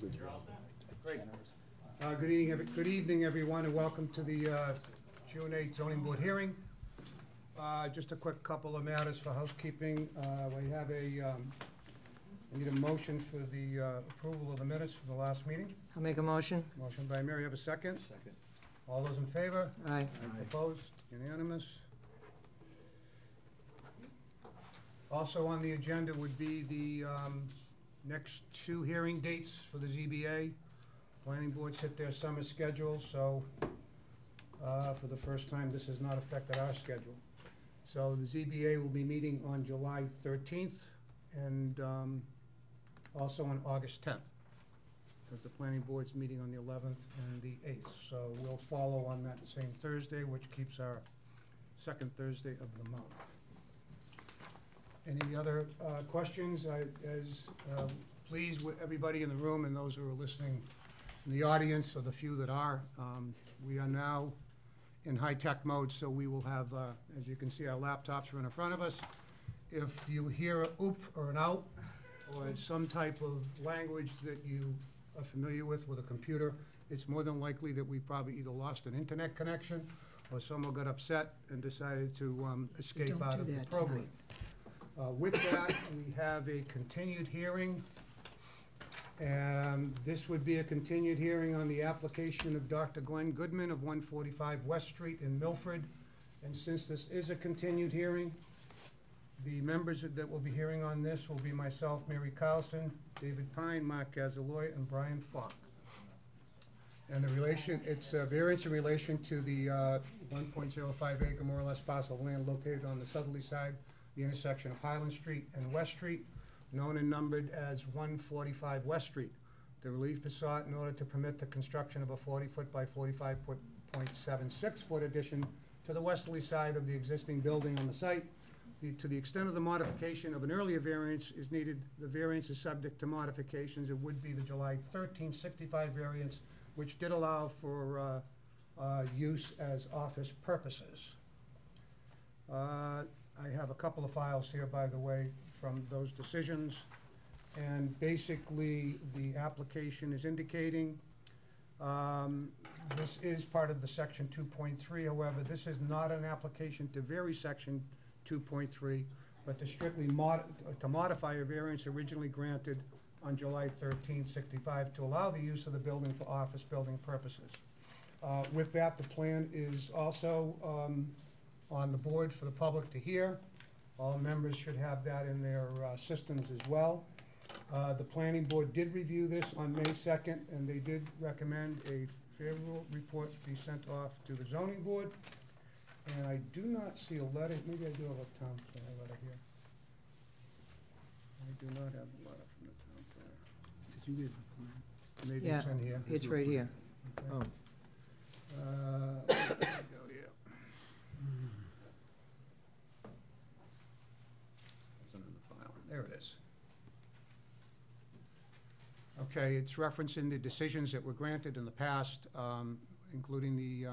Great. Good evening, everyone, and welcome to the June 8th zoning board hearing. Just a quick couple of matters for housekeeping. We have I need a motion for the approval of the minutes from the last meeting. I'll make a motion. Motion by Mary, have a second? Second. All those in favor? Aye. Opposed? Unanimous. Also on the agenda would be the next two hearing dates for the ZBA. Planning boards hit their summer schedule, so for the first time, this has not affected our schedule. So the ZBA will be meeting on July 13th and also on August 10th, because the planning board's meeting on the 11th and the 8th. So we'll follow on that same Thursday, which keeps our second Thursday of the month. Any other questions? Please, with everybody in the room and those who are listening in the audience, or the few that are, we are now in high-tech mode, so we will have, as you can see, our laptops are in front of us. If you hear an oop or an out, or some type of language that you are familiar with a computer, it's more than likely that we probably either lost an internet connection or someone got upset and decided to escape out of the program. With that, we have a continued hearing, and this would be a continued hearing on the application of Dr. Glenn Goodman of 145 West Street in Milford. And since this is a continued hearing, the members that will be hearing on this will be myself, Mary Carlson, David Pine, Mark Gazzaloy, and Brian Falk. And it's a variance in relation to the 1.05 acre more or less parcel of land located on the southerly side, the intersection of Highland Street and West Street, known and numbered as 145 West Street. The relief is sought in order to permit the construction of a 40-foot by 45.76-foot addition to the westerly side of the existing building on the site. To the extent of the modification of an earlier variance is needed, the variance is subject to modifications. It would be the July 1365 variance, which did allow for use as office purposes. I have a couple of files here, by the way, from those decisions. And basically, the application is indicating this is part of the section 2.3. However, this is not an application to vary section 2.3, but to strictly modify a variance originally granted on July 1365 to allow the use of the building for office building purposes. With that, the plan is also on the board for the public to hear. All members should have that in their systems as well. The planning board did review this on May 2nd, and they did recommend a favorable report be sent off to the zoning board. And I do not see a letter. Maybe I do have a town planner letter here. I do not have a letter from the town planner. Did you get the plan? Maybe Yeah, it's in here. it's right here. Okay. Oh, There we go, yeah. Wasn't in the file. There it is. Okay, it's referencing the decisions that were granted in the past, including the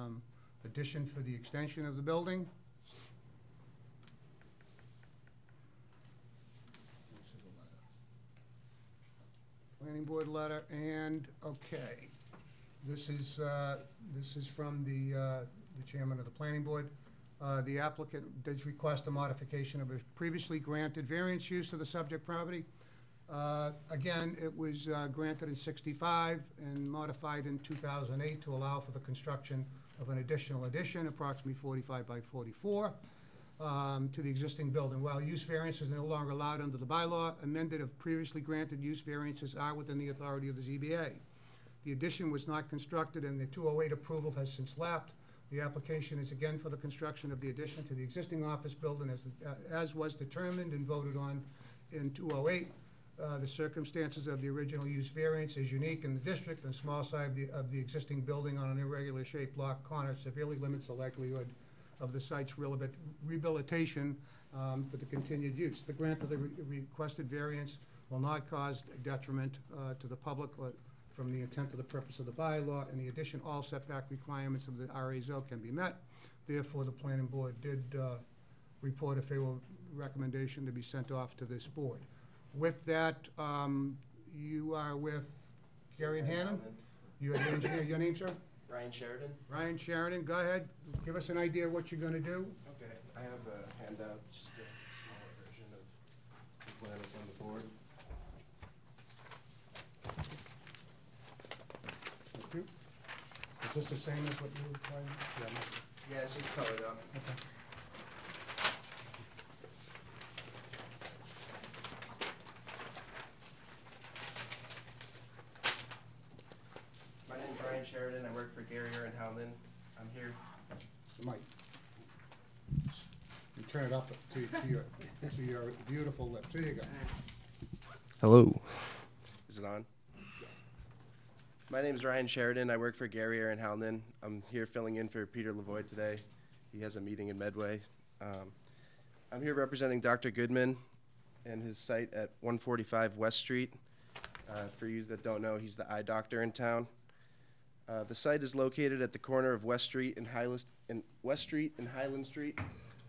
addition for the extension of the building. This is a letter. Planning board letter, and okay, this is from the chairman of the planning board. The applicant does request a modification of a previously granted variance use of the subject property. Again, it was granted in '65 and modified in 2008 to allow for the construction of an additional addition, approximately 45 by 44, to the existing building. While use variances are no longer allowed under the bylaw, amended of previously granted use variances are within the authority of the ZBA. The addition was not constructed, and the 208 approval has since lapsed. The application is again for the construction of the addition to the existing office building as was determined and voted on in 208. The circumstances of the original use variance is unique in the district, and small size of the existing building on an irregular shaped lot corner severely limits the likelihood of the site's rehabilitation for the continued use. The grant of the requested variance will not cause detriment to the public or from the intent of the purpose of the bylaw. In addition, all setback requirements of the RA zone can be met. Therefore, the planning board did report a favorable recommendation to be sent off to this board. With that, you are with Gary and Hannon? You are the engineer. Your name, sir? Ryan Sheridan. Ryan Sheridan, go ahead. Give us an idea of what you're gonna do. Okay, I have a handout, just a smaller version of the plan that's on the board. Thank you. Is this the same as what you were trying? Yeah, it's just colored up. Okay. My name's Ryan Sheridan. I work for Gary and Howland. I'm here. Mike. You turn it up to your beautiful lips. There you go. Hello. Is it on? Yes. My name's Ryan Sheridan. I work for Gary and Howland. I'm here filling in for Peter Lavoie today. He has a meeting in Medway. I'm here representing Dr. Goodman and his site at 145 West Street. For you that don't know, he's the eye doctor in town. The site is located at the corner of West Street and Highland Street,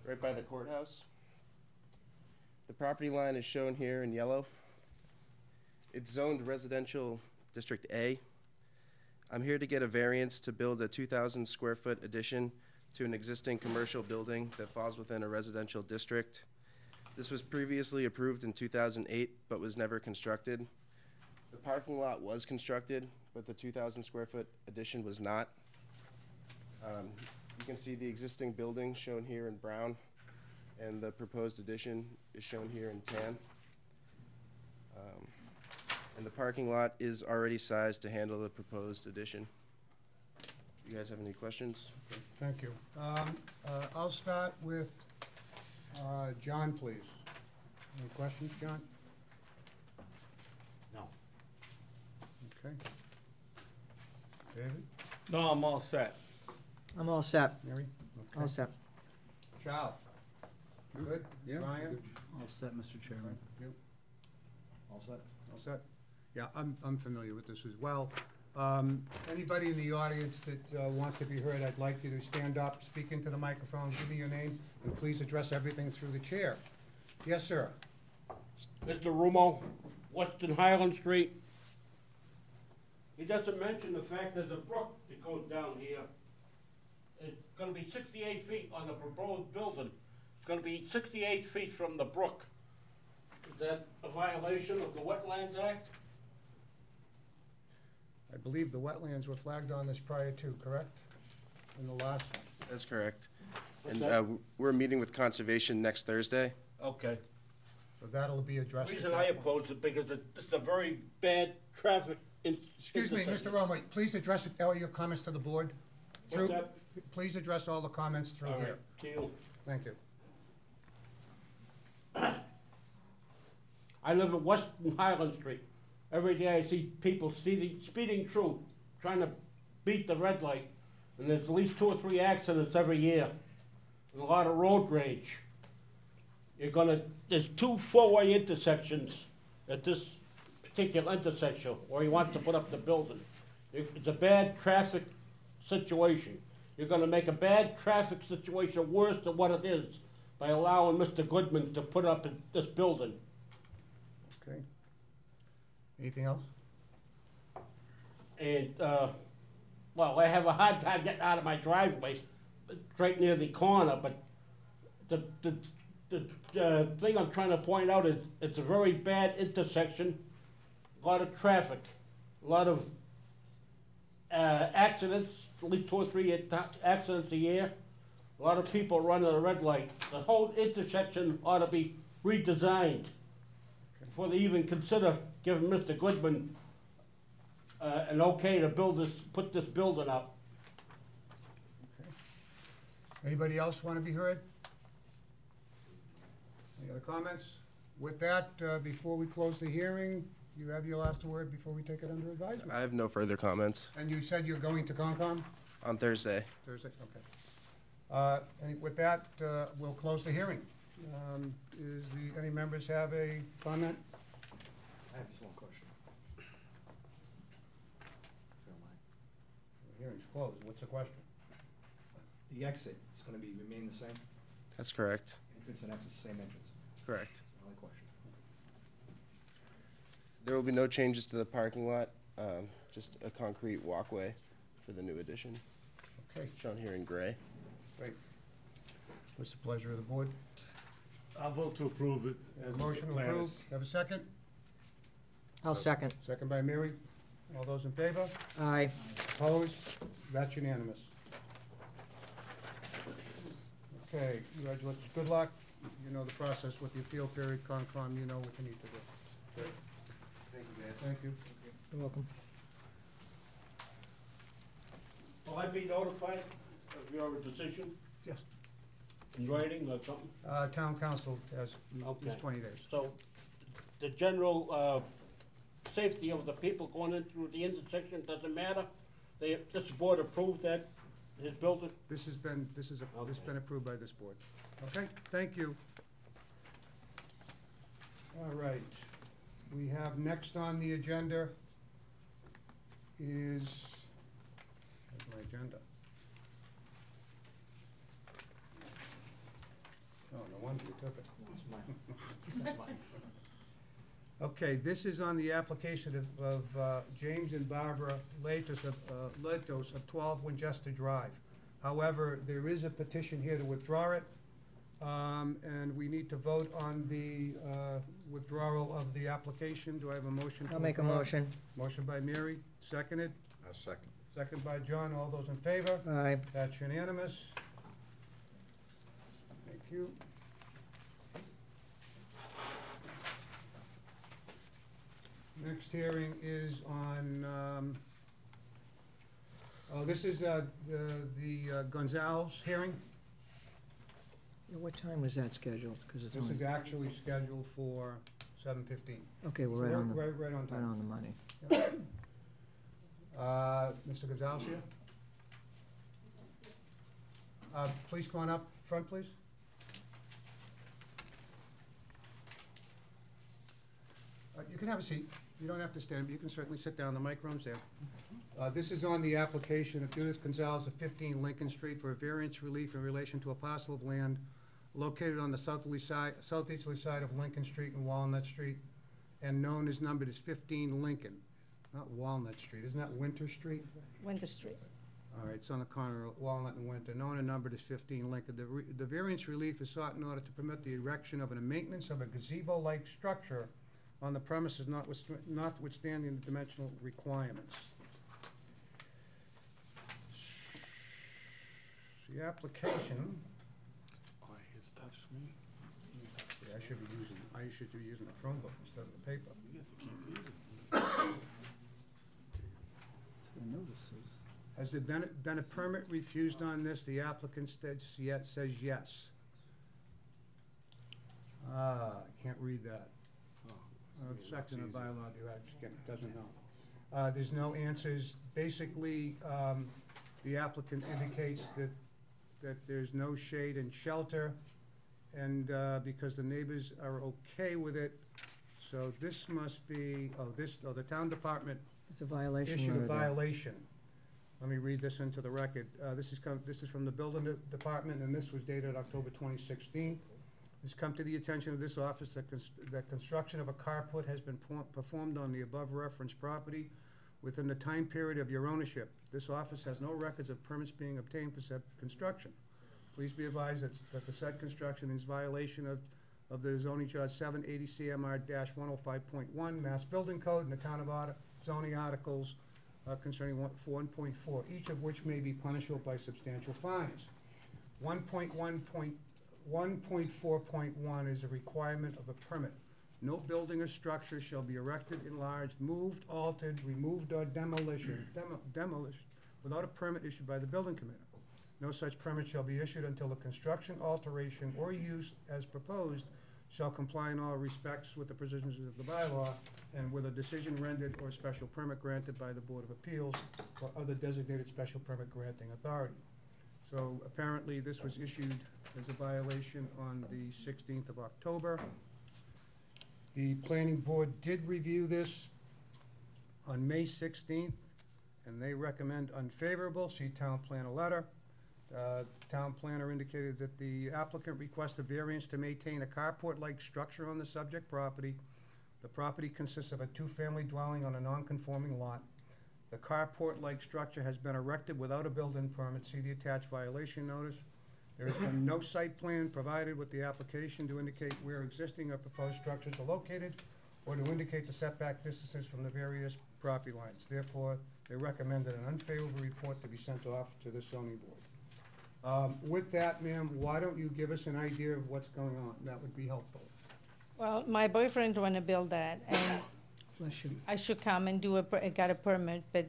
right by the courthouse. The property line is shown here in yellow. It's zoned residential District A. I'm here to get a variance to build a 2,000 square foot addition to an existing commercial building that falls within a residential district. This was previously approved in 2008, but was never constructed. The parking lot was constructed, but the 2,000 square foot addition was not. You can see the existing building shown here in brown, and the proposed addition is shown here in tan. And the parking lot is already sized to handle the proposed addition. You guys have any questions? Okay, thank you. I'll start with John, please. Any questions, John? No. Okay. David? No, I'm all set. I'm all set. Mary? All set. Charles? Good? Yeah. Ryan? All set, Mr. Chairman. You? All set. All set? Yeah, I'm familiar with this as well. Anybody in the audience that wants to be heard, I'd like you to stand up, speak into the microphone, give me your name, and please address everything through the chair. Yes, sir. Mr. Rumo, Western Highland Street. He doesn't mention the fact there's a brook that goes down here. It's gonna be 68 feet on the proposed building. It's gonna be 68 feet from the brook. Is that a violation of the Wetlands Act? I believe the wetlands were flagged on this prior to, correct? In the last one. That's correct. What's And that? we're meeting with Conservation next Thursday. Okay. So that'll be addressed. The at reason that I point. oppose it because it's a very bad traffic Excuse me, Mr. Romo, please address all your comments to the board. What's Through. that? Please address all the comments through All here. right, to you. Thank you. I live at Western Highland Street. Every day I see people speeding through, trying to beat the red light. And there's at least 2 or 3 accidents every year. And a lot of road rage. There's 2 four-way intersections at this particular intersection where he wants to put up the building. It's a bad traffic situation. You're gonna make a bad traffic situation worse than what it is by allowing Mr. Goodman to put up this building. Okay. Anything else? And, well, I have a hard time getting out of my driveway, right near the corner, but the thing I'm trying to point out is it's a very bad intersection, a lot of traffic, a lot of accidents, at least 2 or 3 accidents a year, a lot of people running a red light. The whole intersection ought to be redesigned before they even consider giving Mr. Goodman an okay to put this building up. Okay. Anybody else want to be heard? Any other comments? With that, before we close the hearing, you have your last word before we take it under advisement. I have no further comments. And you said you're going to Concom On Thursday. Thursday? Okay. And with that, we'll close the hearing. Any members have a comment? I have just one question. If you don't mind. The hearing's closed. What's the question? The exit is gonna remain the same? That's correct. Entrance and exit, same entrance? Correct. That's my only question. There will be no changes to the parking lot. just a concrete walkway for the new addition, Okay, shown here in gray. great. What's the pleasure of the board? I'll vote to approve it as Motion the plan approved. is. Have a second? I'll second. Second by Mary. All those in favor? Aye. Opposed? That's unanimous. Okay, congratulations. Good luck. You know the process with the appeal period, Concom, you know what you need to do. Thank you, guys. Thank you. You're welcome. Will I be notified of your decision Yes. in writing or something? Town council has Okay. 20 days. So, the general, safety of the people going in through the intersection doesn't matter? This board approved that, his building? This has been Okay. approved by this board. Okay, thank you. All right, we have next on the agenda is, where's my agenda? Oh, no wonder you took it. That's mine. That's mine. Okay, this is on the application of James and Barbara Latos of 12 Winchester Drive. However, there is a petition here to withdraw it, and we need to vote on the withdrawal of the application. Do I have a motion? to I'll make a withdraw? motion. Motion by Mary, seconded. I'll second. Second by John. All those in favor? Aye. That's unanimous. Thank you. Next hearing is on, this is the Gonzalez hearing. Yeah, what time was that scheduled? Because it's This is only, actually scheduled for 7:15. okay, we're right on the, Right on right time. on the money. Mr. Gonzalez here? Please come on up front, please. You can have a seat. You don't have to stand, but you can certainly sit down. The mic room's there. This is on the application of Judith Gonzalez of 15 Lincoln Street for a variance relief in relation to a parcel of land located on the southeasterly side of Lincoln Street and Walnut Street, and known as numbered as 15 Lincoln, not Walnut Street. Isn't that Winter Street? Winter Street. All right, it's on the corner of Walnut and Winter, known and numbered as 15 Lincoln. The variance relief is sought in order to permit the erection of and maintenance of a gazebo-like structure on the premises notwithstanding the dimensional requirements. The application, Oh, it's tough screen. yeah, I should be using a Chromebook instead of the paper. You have to keep reading. So the notices. Has there been a permit refused on this? The applicant says yes. I can't read that. Section of bylaw, doesn't know. There's no answers. Basically, the applicant indicates that there's no shade and shelter, and because the neighbors are okay with it, so this must be, the town department It's a violation. issued a letter there. violation. Let me read this into the record. This is from the building department, and this was dated October 2016. It's come to the attention of this office that construction of a carport has been performed on the above referenced property within the time period of your ownership. This office has no records of permits being obtained for said construction. Please be advised that the said construction is violation of the zoning chart 780 CMR-105.1 Mass Building Code and the Town of zoning articles concerning 1.4, each of which may be punishable by substantial fines. 1.4.1 is a requirement of a permit. No building or structure shall be erected, enlarged, moved, altered, removed, or demolished without a permit issued by the building committee. No such permit shall be issued until the construction, alteration, or use as proposed shall comply in all respects with the provisions of the bylaw and with a decision rendered or special permit granted by the Board of Appeals or other designated special permit granting authority. So apparently this was issued as a violation on the 16th of October. The planning board did review this on May 16th, and they recommend unfavorable. See town planner letter. Town planner indicated that the applicant requested variance to maintain a carport-like structure on the subject property. The property consists of a two-family dwelling on a non-conforming lot. The carport-like structure has been erected without a building permit. See the attached violation notice. There has been no site plan provided with the application to indicate where existing or proposed structures are located or to indicate the setback distances from the various property lines. Therefore, they recommended an unfavorable report to be sent off to the zoning board. With that, ma'am, why don't you give us an idea of what's going on? That would be helpful. Well, my boyfriend wanna build that, and Bless you. I should come and get a permit, but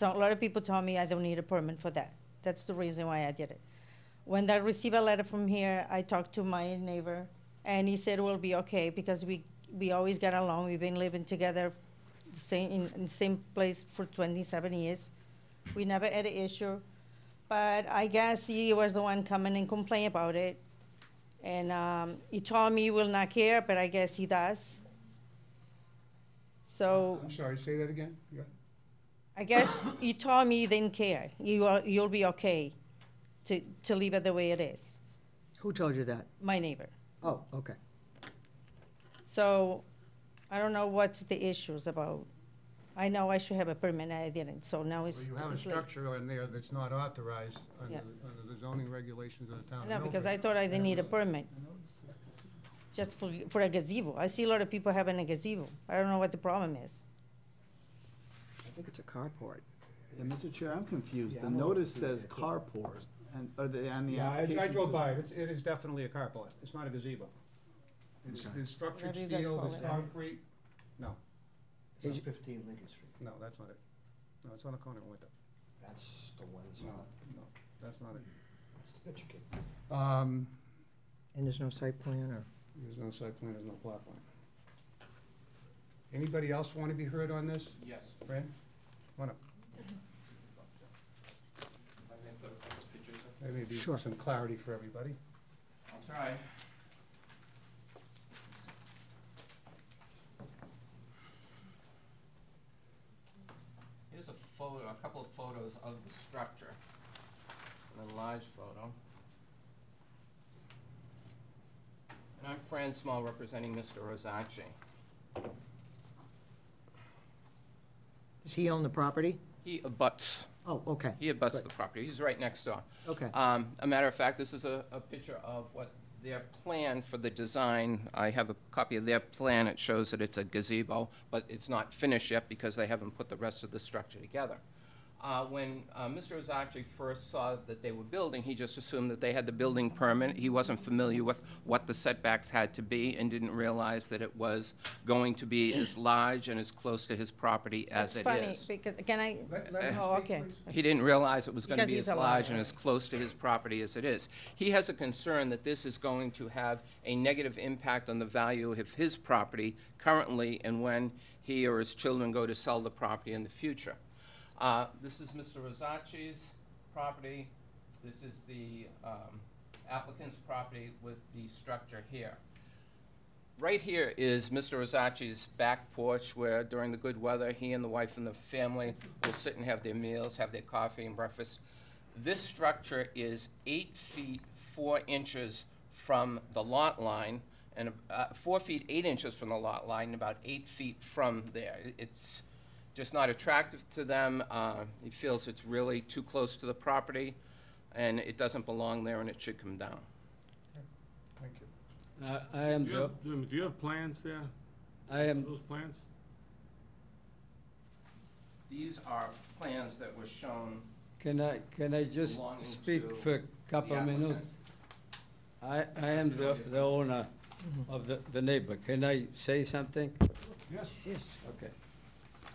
a lot of people told me I don't need a permit for that. That's the reason why I did it. When I received a letter from here, I talked to my neighbor, and he said we'll be okay, because we always get along. We've been living together in the same place for 27 years. We never had an issue, but I guess he was the one coming and complain about it. And he told me he will not care, but I guess he does. So I'm sorry, say that again? Yeah. I guess he told me he didn't care. You'll be okay to leave it the way it is. Who told you that? My neighbor. Oh, okay. So I don't know what's the issues about. I know I should have a permit, and I didn't, so now Well, it's. you have a it's late. structure in there that's not authorized under, Yeah. under the zoning regulations of the town of No, because Milford. I thought I didn't need a permit, just for a gazebo. I see a lot of people having a gazebo. I don't know what the problem is. I think it's a carport. Yeah, Mr. Chair, I'm confused. Yeah, The I'm a little notice says confused carport, and, and the Yeah, application I drove says- by it. It is definitely a carport. It's not a gazebo. It's structured Whatever you guys steel, call it's it. concrete. No, This is 15 Lincoln Street. no, that's not it. No, it's on the corner of Winter. That's the one, that's No, not, no, that's not it. that's the picture kid. And there's no site plan, or? There's no site plan, there's no plot plan. Anybody else want to be heard on this? Yes. Fran? Come on up. There may be Sure. some clarity for everybody. I'll try. Here's a photo, a couple of photos of the structure. An enlarged photo. And I'm Fran Small, representing Mr. Rosace. Does he own the property? He abuts, Oh, okay. he abuts Good. the property. He's right next door. Okay. A matter of fact, this is a picture of what their plan for the design. I have a copy of their plan. It shows that it's a gazebo, but it's not finished yet because they haven't put the rest of the structure together. When Mr. Ozachi first saw that they were building, he just assumed that they had the building permit. He wasn't familiar with what the setbacks had to be and didn't realize that it was going to be as large and as close to his property as it It's is. funny, because, can I, Let him oh, speak, okay. please. He didn't realize it was going to Because be he's as a large liar. and as close to his property as it is. He has a concern that this is going to have a negative impact on the value of his property currently and when he or his children go to sell the property in the future. This is Mr. Rosace's property. This is the applicant's property with the structure here. Right here is Mr. Rosace's back porch where during the good weather, he and the wife and the family will sit and have their meals, have their coffee and breakfast. This structure is 8 feet 4 inches from the lot line and 4 feet 8 inches from the lot line and about 8 feet from there. It's just not attractive to them. He feels it's really too close to the property and it doesn't belong there and it should come down. Thank you. I am, do you have plans there? I am, Those plans? These are plans that were shown can I just belonging speak to for a couple the minutes? applicant. I am the owner of the neighbor. Can I say something? Yes. Yes. Okay.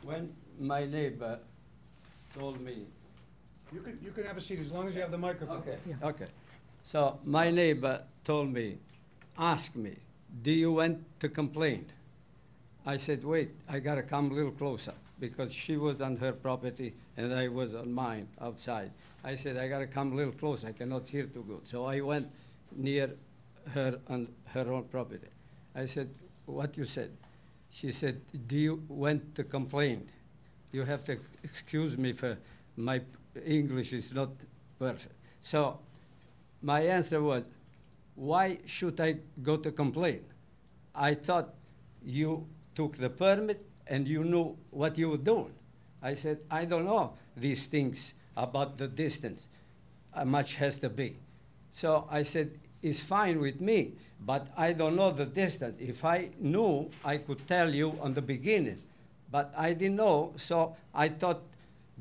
When my neighbor told me, You can have a seat as long as you have the microphone. okay, Yeah. okay. So my neighbor told me, ask me, do you want to complain? I said, wait, I gotta come a little closer, because she was on her property and I was on mine outside. I said, I gotta come a little closer, I cannot hear too good. So I went near her on her own property. I said, what you said? She said, do you want to complain? You have to excuse me for my English is not perfect. So my answer was, why should I go to complain? I thought you took the permit and you knew what you were doing. I said, I don't know these things about the distance, how much has to be. So I said, it's fine with me, but I don't know the distance. If I knew, I could tell you on the beginning, but I didn't know, so I thought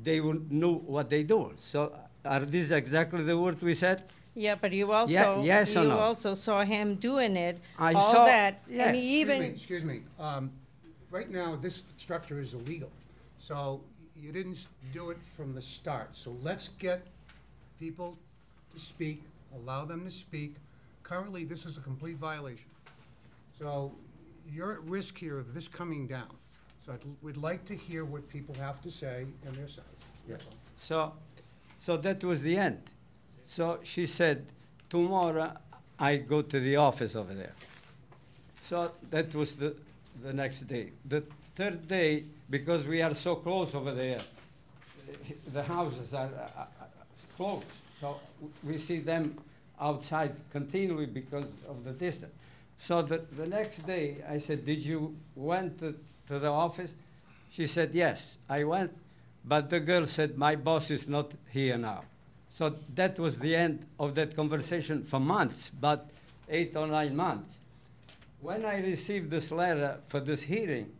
they would know what they do. So are these exactly the words we said? Yeah, but you also, yes or you no? also saw him doing it, I all saw- that, yeah. and he even, Excuse me, right now, this structure is illegal, so you didn't do it from the start. So let's get people to speak, allow them to speak. Currently, this is a complete violation. So you're at risk here of this coming down. So we'd like to hear what people have to say on their side. That's all. So that was the end. So she said, tomorrow I go to the office over there. So that was the next day. The third day, because we are so close over there, the houses are close. So we see them outside continually because of the distance. So the next day, I said, did you went to the office? She said, yes, I went. But the girl said, my boss is not here now. So that was the end of that conversation for months, about 8 or 9 months. When I received this letter for this hearing,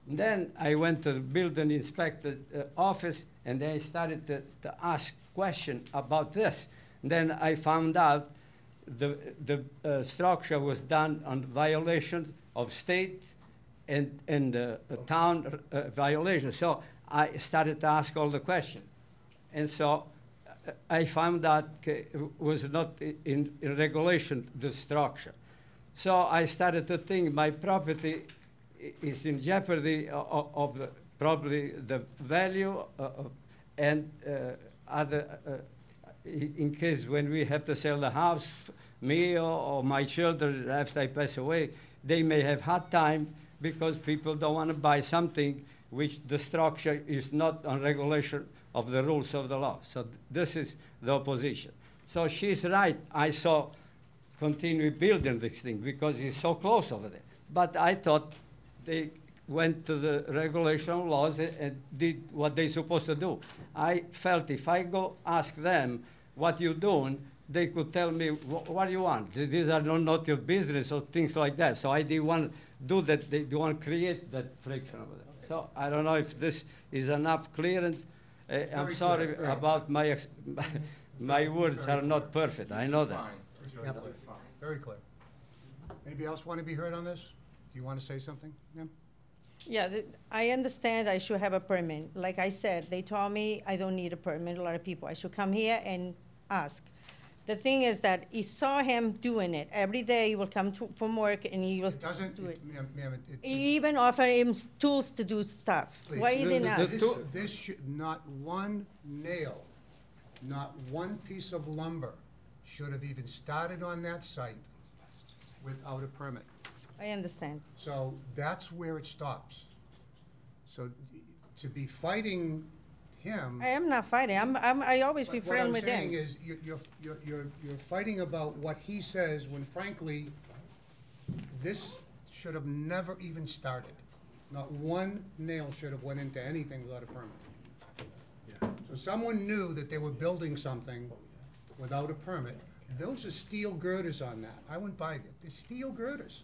then I went to the building inspector office, and they started to ask questions about this. Then I found out the structure was done on violations of state and town violations. So I started to ask all the questions. And so I found out it was not in regulation, the structure. So I started to think my property is in jeopardy of probably the value and other, in case when we have to sell the house, me or my children, after I pass away, they may have hard time because people don't want to buy something which the structure is not on regulation of the rules of the law. So this is the opposition. So she's right. I saw continue building this thing because it's so close over there. But I thought they went to the regulation laws and did what they're supposed to do. I felt if I go ask them what you're doing, they could tell me, what do you want? These are not your business or things like that. So I didn't want to do that. They don't want to create that friction over there. So I don't know if this is enough clearance. I'm Very sorry clear, right. about my my words Very are not perfect. I know that. Yep. Very clear. Anybody else want to be heard on this? Do you want to say something, ma'am? yeah, I understand I should have a permit. Like I said, they told me I don't need a permit, a lot of people. I should come here and ask. The thing is that he saw him doing it. Every day he will come from work and he was It doesn't, do it. ma'am, He even offered him tools to do stuff. Please. Why he didn't ask? This should, not one nail, not one piece of lumber should have even started on that site without a permit. I understand. So that's where it stops. So to be fighting him. I am not fighting. I always be But friends with What I'm saying him. is, you're fighting about what he says, when frankly, this should have never even started. Not one nail should have went into anything without a permit. So someone knew that they were building something without a permit. Those are steel girders on that. I wouldn't buy it. They're steel girders.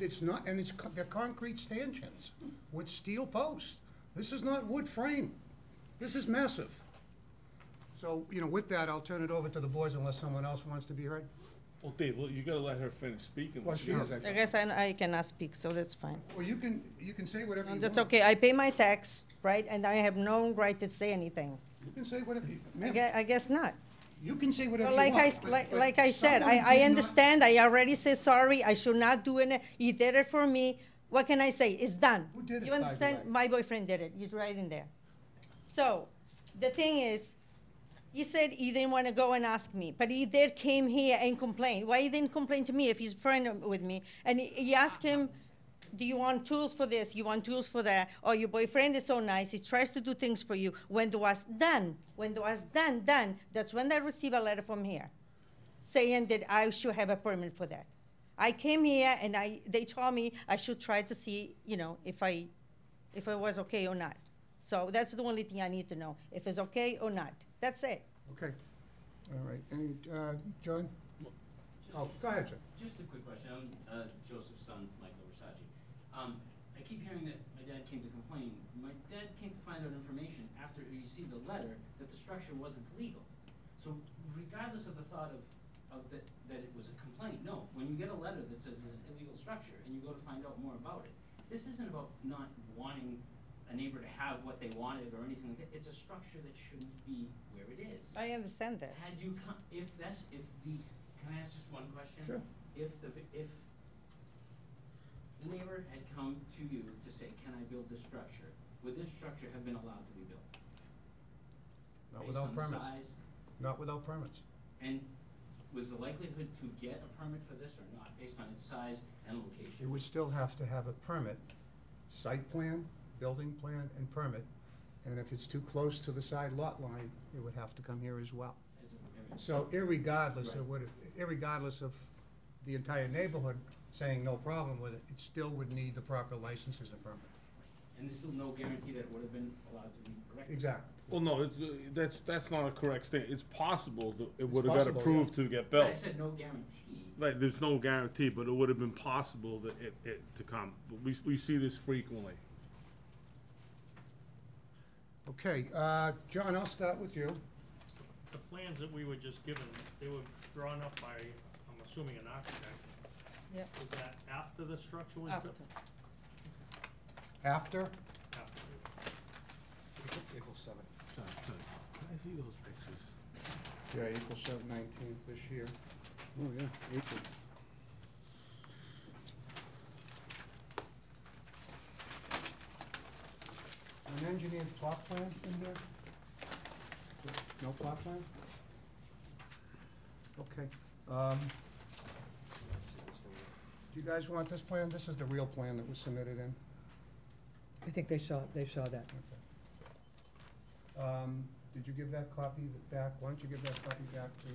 It's not, and they're concrete stanchions with steel posts. This is not wood frame. This is massive. So, with that, I'll turn it over to the boards unless someone else wants to be heard. Well, Dave, you gotta let her finish speaking. Well, she is, I guess I cannot speak, so that's fine. Well, you can say whatever you want. That's okay. I pay my tax, right? And I have no right to say anything. You can say whatever you, ma'am, I guess not. you can say whatever Well, you want. like I said, someone I did not- understand. I already said sorry. I should not do it. He did it for me. What can I say? It's done. Who did it, You by the understand? way? My boyfriend did it. He's right in there. So, the thing is, he said he didn't want to go and ask me, but he did came here and complain. Why he didn't complain to me if he's a friend with me? And he asked him, do you want tools for this? You want tools for that? Oh, your boyfriend is so nice. He tries to do things for you. When it was done, that's when I received a letter from here saying that I should have a permit for that. I came here and they told me I should try to see, if I was okay or not. So that's the only thing I need to know, if it's okay or not. That's it. Okay, all right, any, John? Oh, go ahead, John. Just a quick question. I'm Joseph's son, Michael Versace. I keep hearing that my dad came to complain. My dad came to find out information after he received a letter that the structure wasn't legal. So regardless of the thought of that it was a complaint, no. When you get a letter that says it's an illegal structure and you go to find out more about it, this isn't about not wanting a neighbor to have what they wanted or anything like that. It's a structure that shouldn't be where it is. I understand that. Had you come, can I ask just one question? Sure. If the neighbor had come to you to say, can I build this structure, would this structure have been allowed to be built? Not Based without on the permits. size? Not without permits. And was the likelihood to get a permit for this or not, based on its size and You location? would still have to have a permit, site plan, building plan, and permit. And if it's too close to the side lot line, it would have to come here as well. So irregardless of irregardless of the entire neighborhood saying no problem with it, it still would need the proper licenses and permit. And there's still no guarantee that it would have been allowed to be corrected? Exactly. Well, no, that's not a correct statement. It's possible that it It's would have got possible, approved to get But I built. said no guarantee. Right, there's no guarantee, but it would have been possible that it to come. But we see this frequently. Okay, John, I'll start with you. The plans that we were just given, they were drawn up by, I'm assuming, an architect. Yep. Was that after the structure was After. built? After? After. April 7th. Can I see those pictures? Yeah, April 19th this year. Oh, yeah, April. An engineered plot plan in here? No plot plan? Okay. Do you guys want this plan? This is the real plan that was submitted in. I think they saw that. Did you give that copy back? Why don't you give that copy back to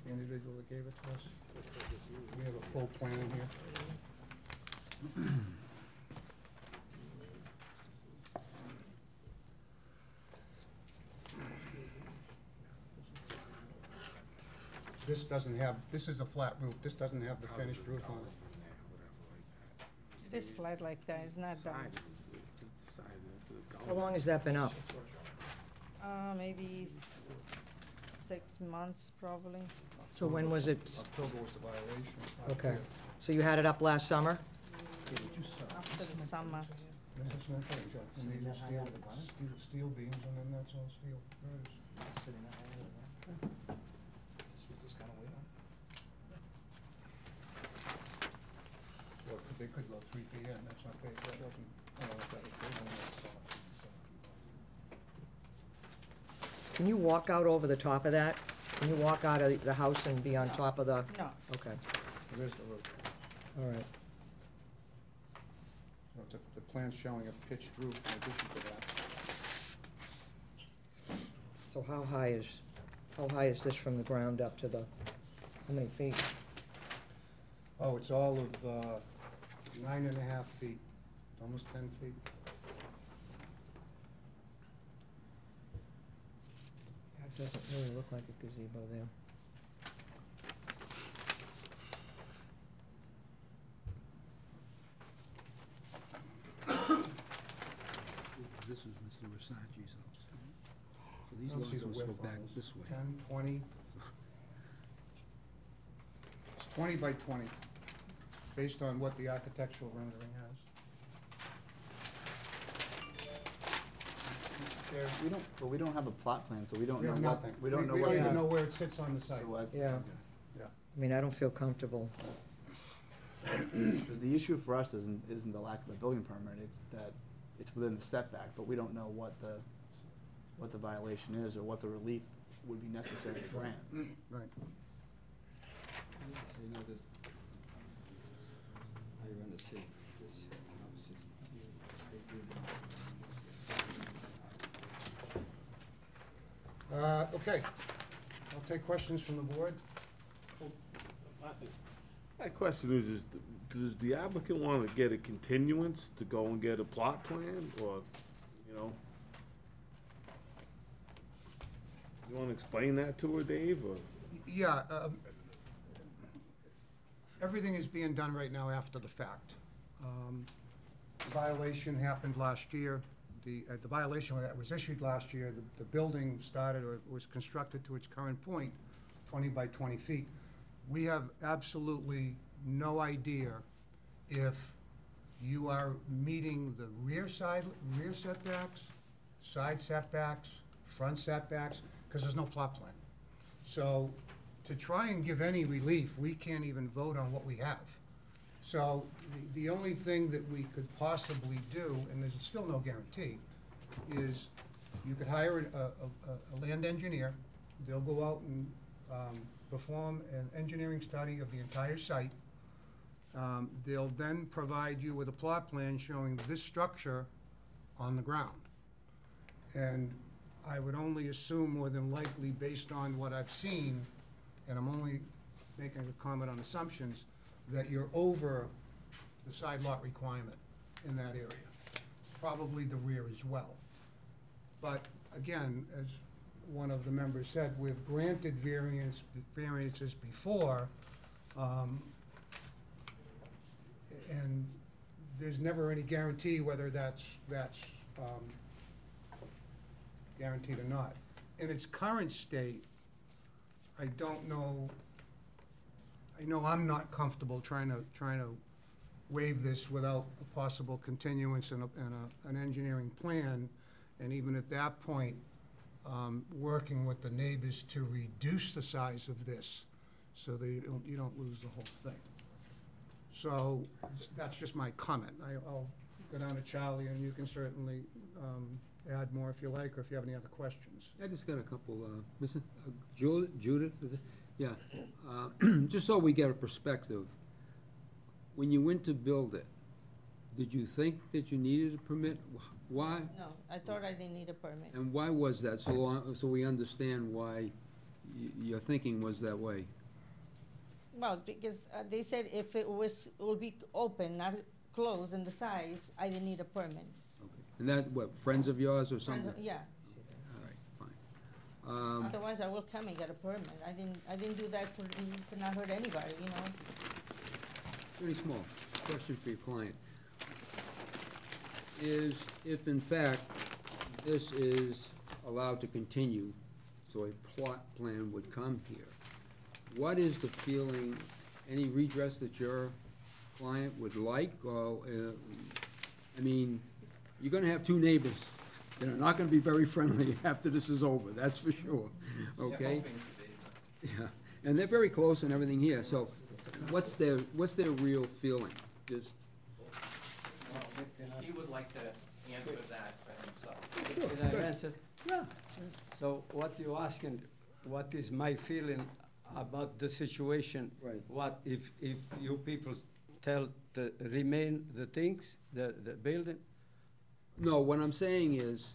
the individual that gave it to us? We have a full plan here. This doesn't have, this is a flat roof. This doesn't have the finished roof on it. It is flat like that, it's not done. How long has that been up? Maybe 6 months, probably. So when was it, October was the violation. okay, so you had it up last summer? After the summer. Yeah, that's not bad, Jack. We need the steel beams, and then that's all steel girders. Sitting that high in there. That's what this kind of weight on. Well, they could go 3 feet in, that's not big, that doesn't, I don't know if that was big or not. Can you walk out over the top of that? Can you walk out of the house and be on top of the, No, okay, It is the roof. all right. So the plan's showing a pitched roof in addition to that. So how high is this from the ground up to the, how many feet? Oh, it's all of 9.5 feet, almost 10 feet. It doesn't really look like a gazebo there. This is Mr. Versace's house. So I these don't see lots the will go width on back this. this way. 10, 20. It's 20 by 20, based on what the architectural rendering has. Chair, we don't have a plot plan, so we don't We know have what, nothing. we don't know We what. don't even know where it sits on the site. So what- Yeah. Yeah. I mean, I don't feel comfortable. Because the issue for us isn't the lack of a building permit, it's that it's within the setback, but we don't know what the violation is or what the relief would be necessary to grant. Right. So you know this, how you're gonna see this house is. Okay, I'll take questions from the board. My question is, does the applicant want to get a continuance to go and get a plot plan, or, you know? You wanna explain that to her, Dave, or? Yeah, everything is being done right now after the fact. Violation happened last year. The violation that was issued last year, the building started or was constructed to its current point, 20 by 20 feet. We have absolutely no idea if you are meeting the rear setbacks, side setbacks, front setbacks, because there's no plot plan. So to try and give any relief, we can't even vote on what we have. So the only thing that we could possibly do, and there's still no guarantee, is you could hire a land engineer. They'll go out and perform an engineering study of the entire site. They'll then provide you with a plot plan showing this structure on the ground. And I would only assume, more than likely, based on what I've seen, and I'm only making a comment on assumptions, that you're over the side lot requirement in that area. Probably the rear as well. But again, as one of the members said, we've granted variances before, and there's never any guarantee whether that's guaranteed or not. In its current state, I don't know, I know I'm not comfortable trying to waive this without a possible continuance and an engineering plan, and even at that point, working with the neighbors to reduce the size of this so that you don't lose the whole thing. So that's just my comment. I'll go down to Charlie, and you can certainly add more if you like, or if you have any other questions. I just got a couple, Judith, is it? Yeah. Just so we get a perspective, when you went to build it, did you think that you needed a permit? Why? No, I thought I didn't need a permit. And why was that? So we understand why your thinking was that way. Well, because they said if it will be open, not closed, in the size, I didn't need a permit. Okay. And that, what, friends of yours or something? Yeah. All right, fine. Otherwise, I will come and get a permit. I didn't do that to not hurt anybody, you know? Pretty small. Question for your client. Is, if in fact this is allowed to continue, so a plot plan would come here, what is the feeling, any redress that your client would like, or, I mean, you're gonna have two neighbors that are not gonna be very friendly after this is over, that's for sure, okay? Yeah, and they're very close and everything here, so what's their real feeling? Just, He would like to answer that for himself. Can I answer? yeah, So what you asking, what is my feeling about the situation? Right. What if you people tell to remain the things, the building? no, what I'm saying is,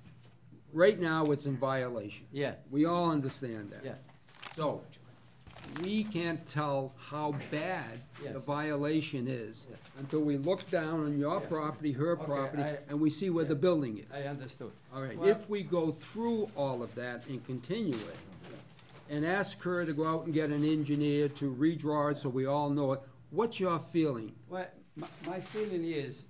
right now, it's in violation. Yeah, We all understand that. yeah. So, we can't tell how bad Yes. the violation is Yeah. until we look down on your Yeah. property, her Okay, property, I- and we see where the yeah. building is. I understood. All right, Well- if we go through all of that and continue it, and ask her to go out and get an engineer to redraw it so we all know it, what's your feeling? Well, my feeling is,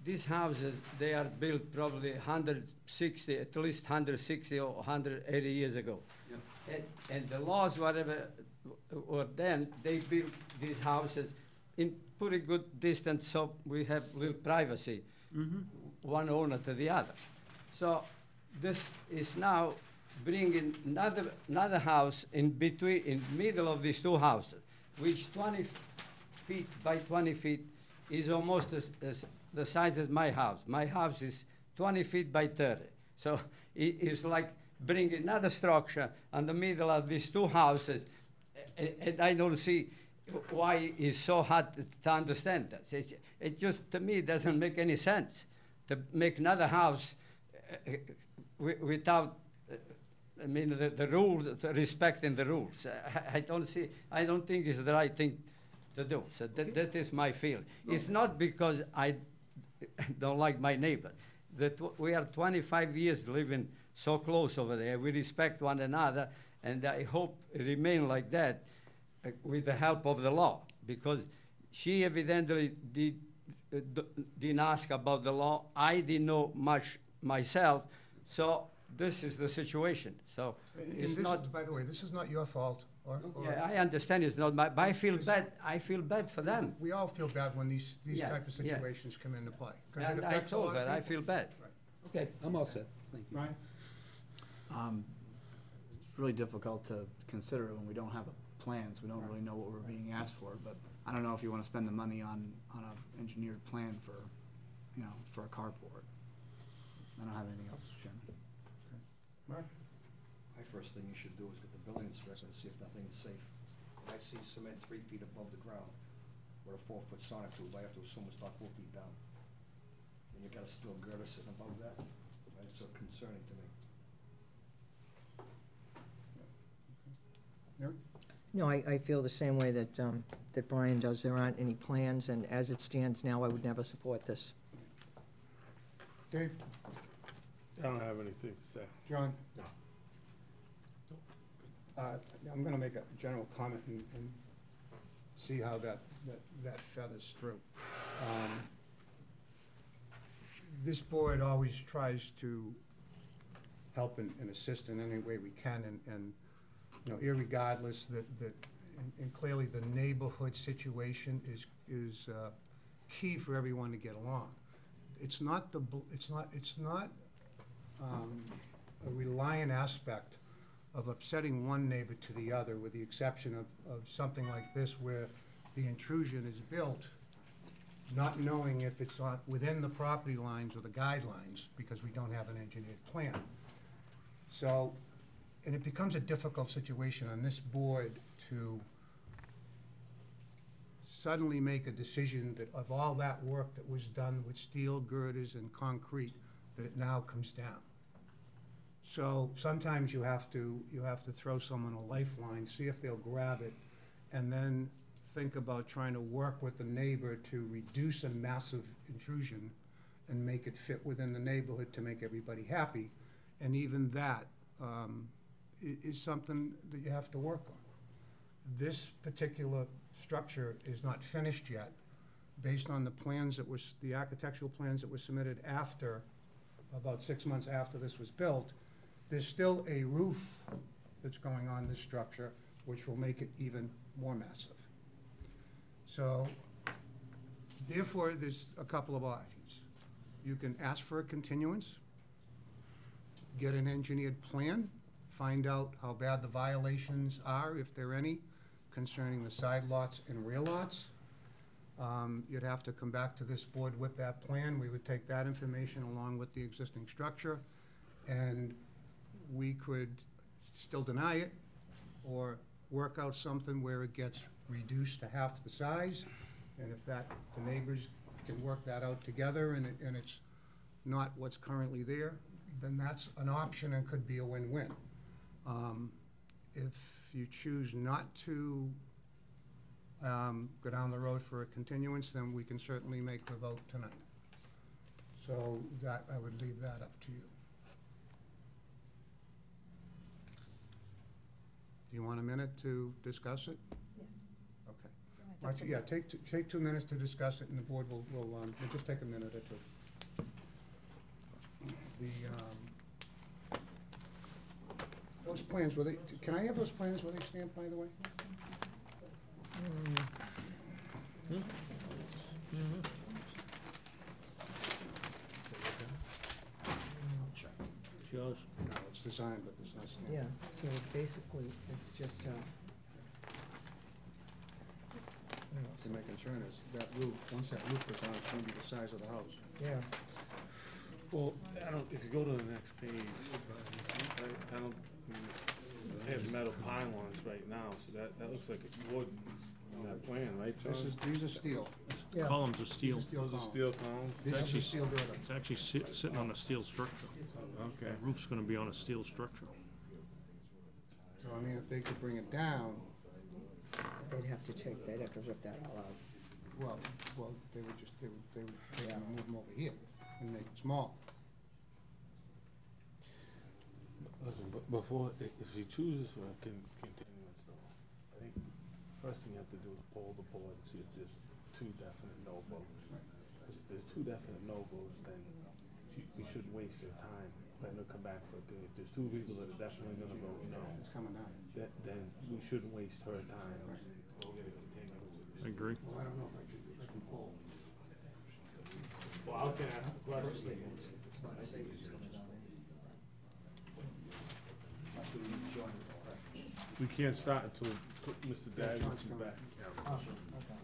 these houses, they are built probably 160, at least 160 or 180 years ago. And the laws, whatever, were then, they built these houses in pretty good distance, so we have little privacy, one owner to the other. So this is now bringing another house in between, in middle of these two houses, which 20 feet by 20 feet is almost as the size as my house. My house is 20 feet by 30. So it's like bringing another structure in the middle of these two houses. And I don't see why it's so hard to understand that. It just, to me, doesn't make any sense to make another house without, I mean, the rules, respecting the rules. I don't think it's the right thing to do. So that is my feeling. It's not because I don't like my neighbor. That we are 25 years living so close over there. We respect one another, and I hope it remain like that with the help of the law, because she evidently didn't ask about the law. I didn't know much myself, so this is the situation. So And it's this not. is, by the way, this is not your fault, or. Yeah, I understand it's not my, but I feel bad. I feel bad for them. We all feel bad when these Yeah, type of yeah. situations come into play. 'Cause it And I affects a lot told of her I people. feel bad. Okay, I'm all set, thank you. Ryan? It's really difficult to consider when we don't have plans, we don't really know what we're being asked for, but I don't know if you wanna spend the money on a engineered plan for, you know, for a carport. I don't have anything else, Chairman. Mark? My first thing you should do is get the building inspector to see if that thing is safe. When I see cement 3 feet above the ground with a 4-foot sonotube, I have to assume it's not 4 feet down. And you got a steel girder sitting above that, that's so concerning to me. Eric? No, I feel the same way that, that Brian does. There aren't any plans, and as it stands now, I would never support this. Dave? I don't have anything to say. John? No. I'm gonna make a general comment and see how that feathers through. This board always tries to help and assist in any way we can, and you know, irregardless and clearly the neighborhood situation is key for everyone to get along. It's not a reliant aspect of upsetting one neighbor to the other, with the exception of something like this where the intrusion is built, not knowing if it's within the property lines or the guidelines, because we don't have an engineered plan. So, and it becomes a difficult situation on this board to suddenly make a decision that of all that work that was done with steel girders and concrete, that it now comes down. So sometimes you have to throw someone a lifeline, see if they'll grab it, and then think about trying to work with the neighbor to reduce a massive intrusion and make it fit within the neighborhood to make everybody happy. And even that is something that you have to work on. This particular structure is not finished yet, based on the plans that was, the architectural plans that were submitted after, about 6 months after this was built. There's still a roof that's going on this structure, which will make it even more massive. So, therefore, there's a couple of options. You can ask for a continuance, get an engineered plan, find out how bad the violations are, if there are any, concerning the side lots and rear lots. You'd have to come back to this board with that plan. We would take that information along with the existing structure, and we could still deny it, or work out something where it gets reduced to half the size. And if the neighbors can work that out together, and it's not what's currently there, then that's an option and could be a win-win. If you choose not to go down the road for a continuance, then we can certainly make the vote tonight. So that, I would leave that up to you. Do you want a minute to discuss it? Yes. Okay. Why don't you- Yeah, take 2 minutes to discuss it, and the board will just take a minute or two. Those plans, can I have those plans, were they stamped, by the way? It's yours. No, it's designed, but it's not stamped. Yeah, so basically, it's just, See, my concern is that roof, once that roof goes on, it's gonna be the size of the house. yeah. Well, if you go to the next page, they have metal pylons right now, so that looks like it's wood on that plan, right, John? These are steel. Yeah. Columns of steel. Steel Those are columns. steel columns? This is a steel girder. It's actually sitting on a steel structure. Okay. The roof's gonna be on a steel structure. So, I mean, if they could bring it down, They'd have to rip that all out. well, they would move them over here and make it small. Listen, before, if she chooses for a continuance though, I think the first thing you have to do is poll the board and see if there's two definite no votes. Because if there's two definite no votes, then we shouldn't waste their time, letting her come back for, if there's two people that are definitely gonna vote no, It's coming down. then we shouldn't waste her time. I agree. Well, I don't know if I can poll. Well, I can ask the question. It's not safe, it's coming down. That's what we need to join with, correct? We can't start until Mr. Daggett John's is coming. back. Oh, okay.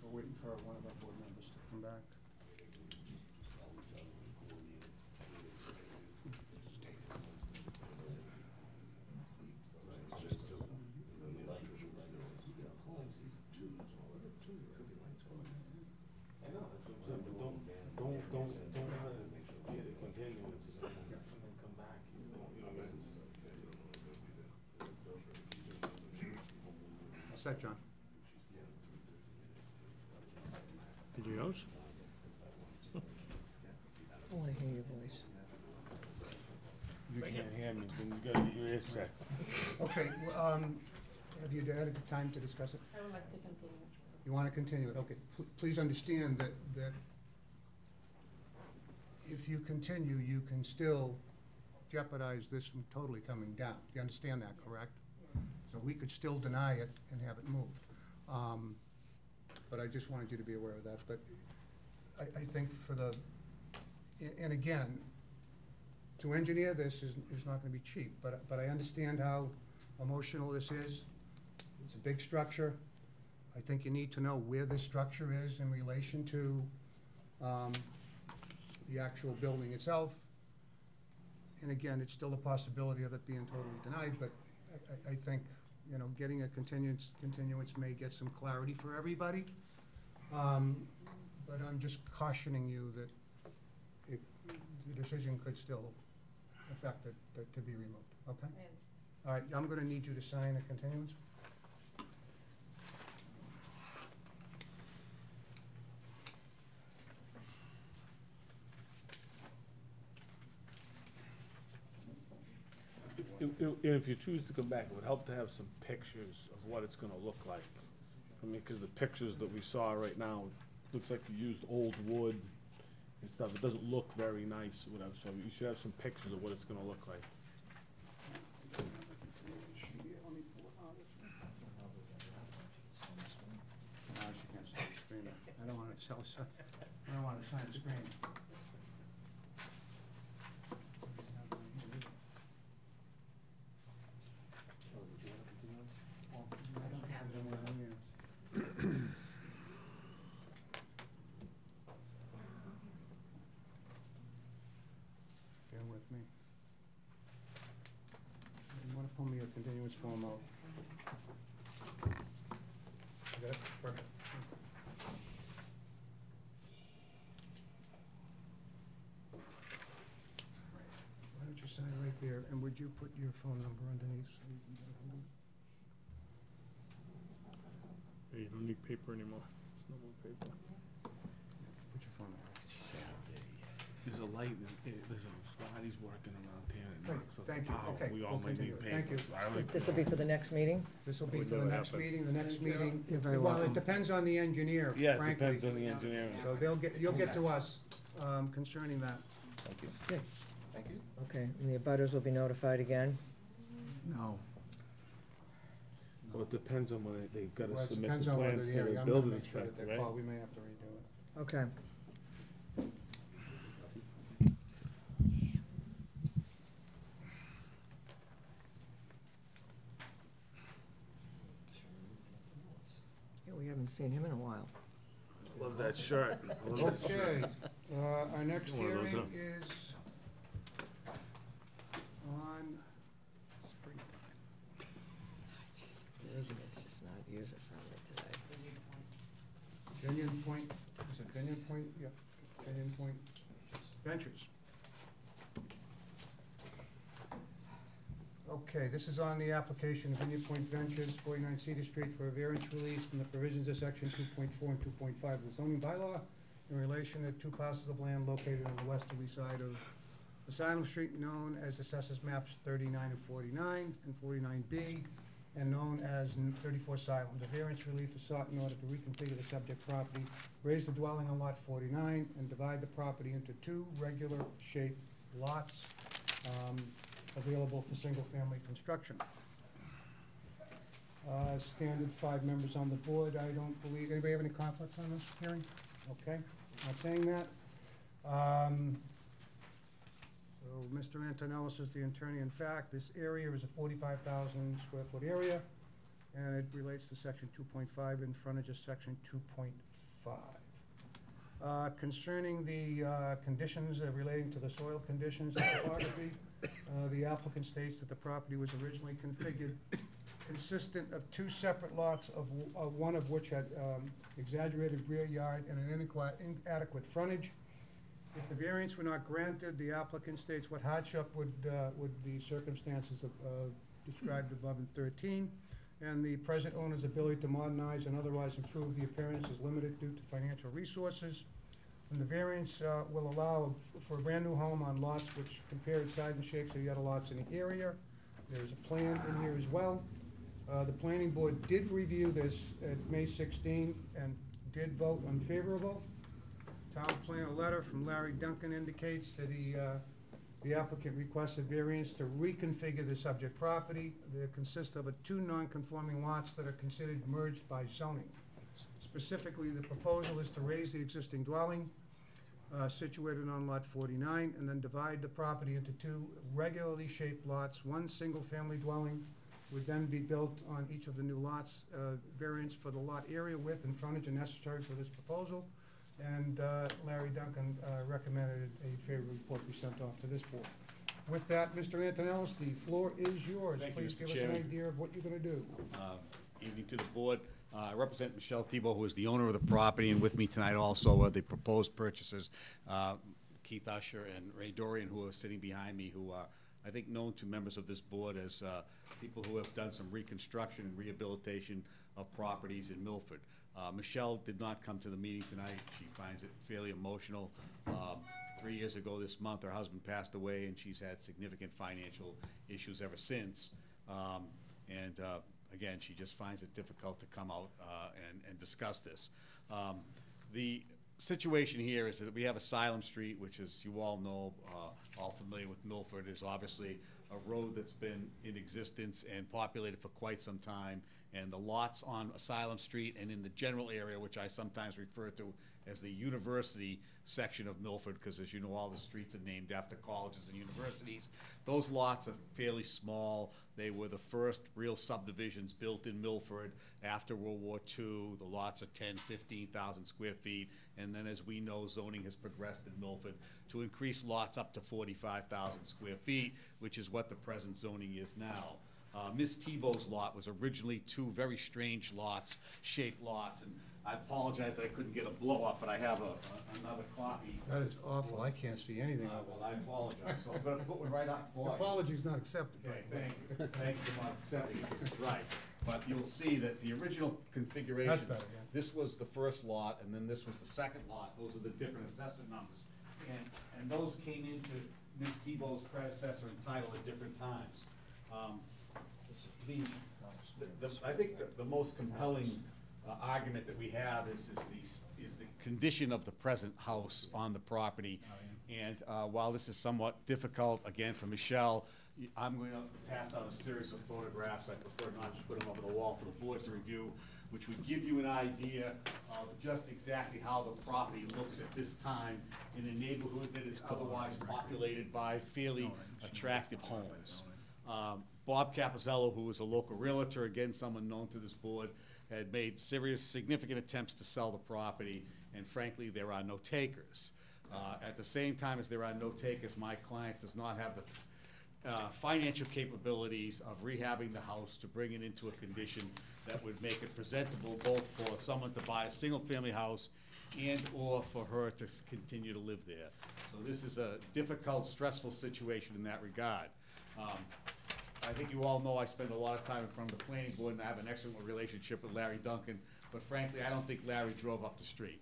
We're waiting for one of our board members to come back. Don't let it get a continuance and then come back. You know what I mean? All set, John. Anything else? I wanna hear your voice. You can't hear me, then you gotta get your ears checked. Okay, have you had the time to discuss it? I would like to continue. You want to continue it, okay. Please understand that if you continue, you can still jeopardize this from totally coming down. You understand that, correct? So we could still deny it and have it moved. But I just wanted you to be aware of that. But I think for the, and again, to engineer this is not going to be cheap, but I understand how emotional this is. It's a big structure. I think you need to know where this structure is in relation to the actual building itself. And again, it's still a possibility of it being totally denied, but I think, you know, getting a continuance may get some clarity for everybody. But I'm just cautioning you that the decision could still affect it to be removed, okay? All right, I'm gonna need you to sign a continuance. If you choose to come back, it would help to have some pictures of what it's gonna look like. I mean, because the pictures that we saw right now, looks like you used old wood and stuff. It doesn't look very nice or whatever, so you should have some pictures of what it's gonna look like. No, she can't sign the screen. I don't wanna I don't wanna sign the screen. Bear with me. You wanna pull me a continuance form out? You got it? Perfect. Why don't you sign right there, and would you put your phone number underneath so you can get ahold of it? Yeah, you don't need paper anymore. No more paper. Put your phone number. There's a light, there's a Scotty's working around here. and Great, knocks us thank you. out. Okay, We all we'll may need continue. Thank papers. you. I like This will be for the next meeting? This will be Would for the never next happen. meeting, the next meeting. You're very Well, welcome. it depends on the engineer, frankly. Yeah, it depends on the engineering. So you'll get to us concerning that. Thank you. Good. Thank you. Okay, and the abutters will be notified again? No. Well, it depends on when they've Well, gotta it submit depends the on whether plans to the, the I'm gonna building make sure that inspector, they're right? called, we may have to redo it. Okay. Yeah, we haven't seen him in a while. Love that shirt. I love that shirt. Okay, our next One of hearing those, is on, It's just not user-friendly today. Union Point, is it Union Point? Yep, Union Point Ventures. Okay, this is on the application of Vineyard Point Ventures, 49 Cedar Street, for a variance release from the provisions of section 2.4 and 2.5 of the zoning bylaw in relation to two parcels of land located on the westerly side of Asylum Street, known as Assessors Maps 39 and 49 and 49B, and known as 34 Silent. The variance relief is sought in order to reconfigure the subject property, raise the dwelling on lot 49, and divide the property into two regular shaped lots available for single-family construction. Standard 5 members on the board. I don't believe, anybody have any conflicts on this hearing? Okay, not saying that. So Mr. Antonellis is the attorney. In fact, this area is a 45,000 square foot area, and it relates to section 2.5 in frontage of section 2.5. Concerning the conditions relating to the soil conditions and topography, the applicant states that the property was originally configured consistent of two separate lots, one of which had exaggerated rear yard and an inadequate frontage. If the variance were not granted, the applicant states what hardship would the circumstances described above in 13, and the present owner's ability to modernize and otherwise improve the appearance is limited due to financial resources. And the variance will allow for a brand-new home on lots which compare in size and shape to the other lots in the area. There's a plan in here as well. The planning board did review this at May 16 and did vote unfavorable. Town planner letter from Larry Duncan indicates that the applicant requested variance to reconfigure the subject property. They consist of two non-conforming lots that are considered merged by zoning. Specifically, the proposal is to raise the existing dwelling situated on lot 49 and then divide the property into two regularly shaped lots. One single-family dwelling would then be built on each of the new lots. Variance for the lot area, width, and frontage are necessary for this proposal. And Larry Duncan recommended a favorable report be sent off to this board. With that, Mr. Antonellis, the floor is yours. Thank you, Please Mr. give us Chairman. an idea of what you're gonna do. Evening to the board. I represent Michelle Thibault, who is the owner of the property, and with me tonight also are the proposed purchasers, Keith Usher and Ray Dorian, who are sitting behind me, who are, I think, known to members of this board as people who have done some reconstruction and rehabilitation of properties in Milford. Michelle did not come to the meeting tonight. She finds it fairly emotional. 3 years ago this month, her husband passed away, and she's had significant financial issues ever since. Again, she just finds it difficult to come out and discuss this. The situation here is that we have Asylum Street, which, as you all know, all familiar with Milford, is obviously a road that's been in existence and populated for quite some time. And the lots on Asylum Street and in the general area, which I sometimes refer to as the university section of Milford, because as you know, all the streets are named after colleges and universities. Those lots are fairly small. They were the first real subdivisions built in Milford after World War II. The lots are 10, 15,000 square feet. And then, as we know, zoning has progressed in Milford to increase lots up to 45,000 square feet, which is what the present zoning is now. Ms. Thibault's lot was originally two very strange lots, shaped lots, and I apologize that I couldn't get a blow-up, but I have another copy. That is awful. I can't see anything. Well, I apologize, so I'm gonna put one right up for you. Apology's not accepted. Okay, thank you. Thank you for not accepting it. This is right. But you'll see that the original configurations, That's better, yeah. this was the first lot, and then this was the second lot. Those are the different assessor numbers. And those came into Ms. Thibault's predecessor and title at different times. I think the most compelling argument that we have is the condition of the present house on the property. And while this is somewhat difficult, again, for Michelle, I'm going to pass out a series of photographs. I prefer not to put them over the wall for the board to review, which would give you an idea of just exactly how the property looks at this time in a neighborhood that is otherwise populated by fairly attractive homes. Bob Capozello, who was a local realtor, again, someone known to this board, had made serious, significant attempts to sell the property, and frankly, there are no takers. At the same time as there are no takers, my client does not have the financial capabilities of rehabbing the house to bring it into a condition that would make it presentable both for someone to buy a single-family house and or for her to continue to live there. So this is a difficult, stressful situation in that regard. I think you all know I spend a lot of time in front of the planning board, and I have an excellent relationship with Larry Duncan, but frankly, I don't think Larry drove up the street.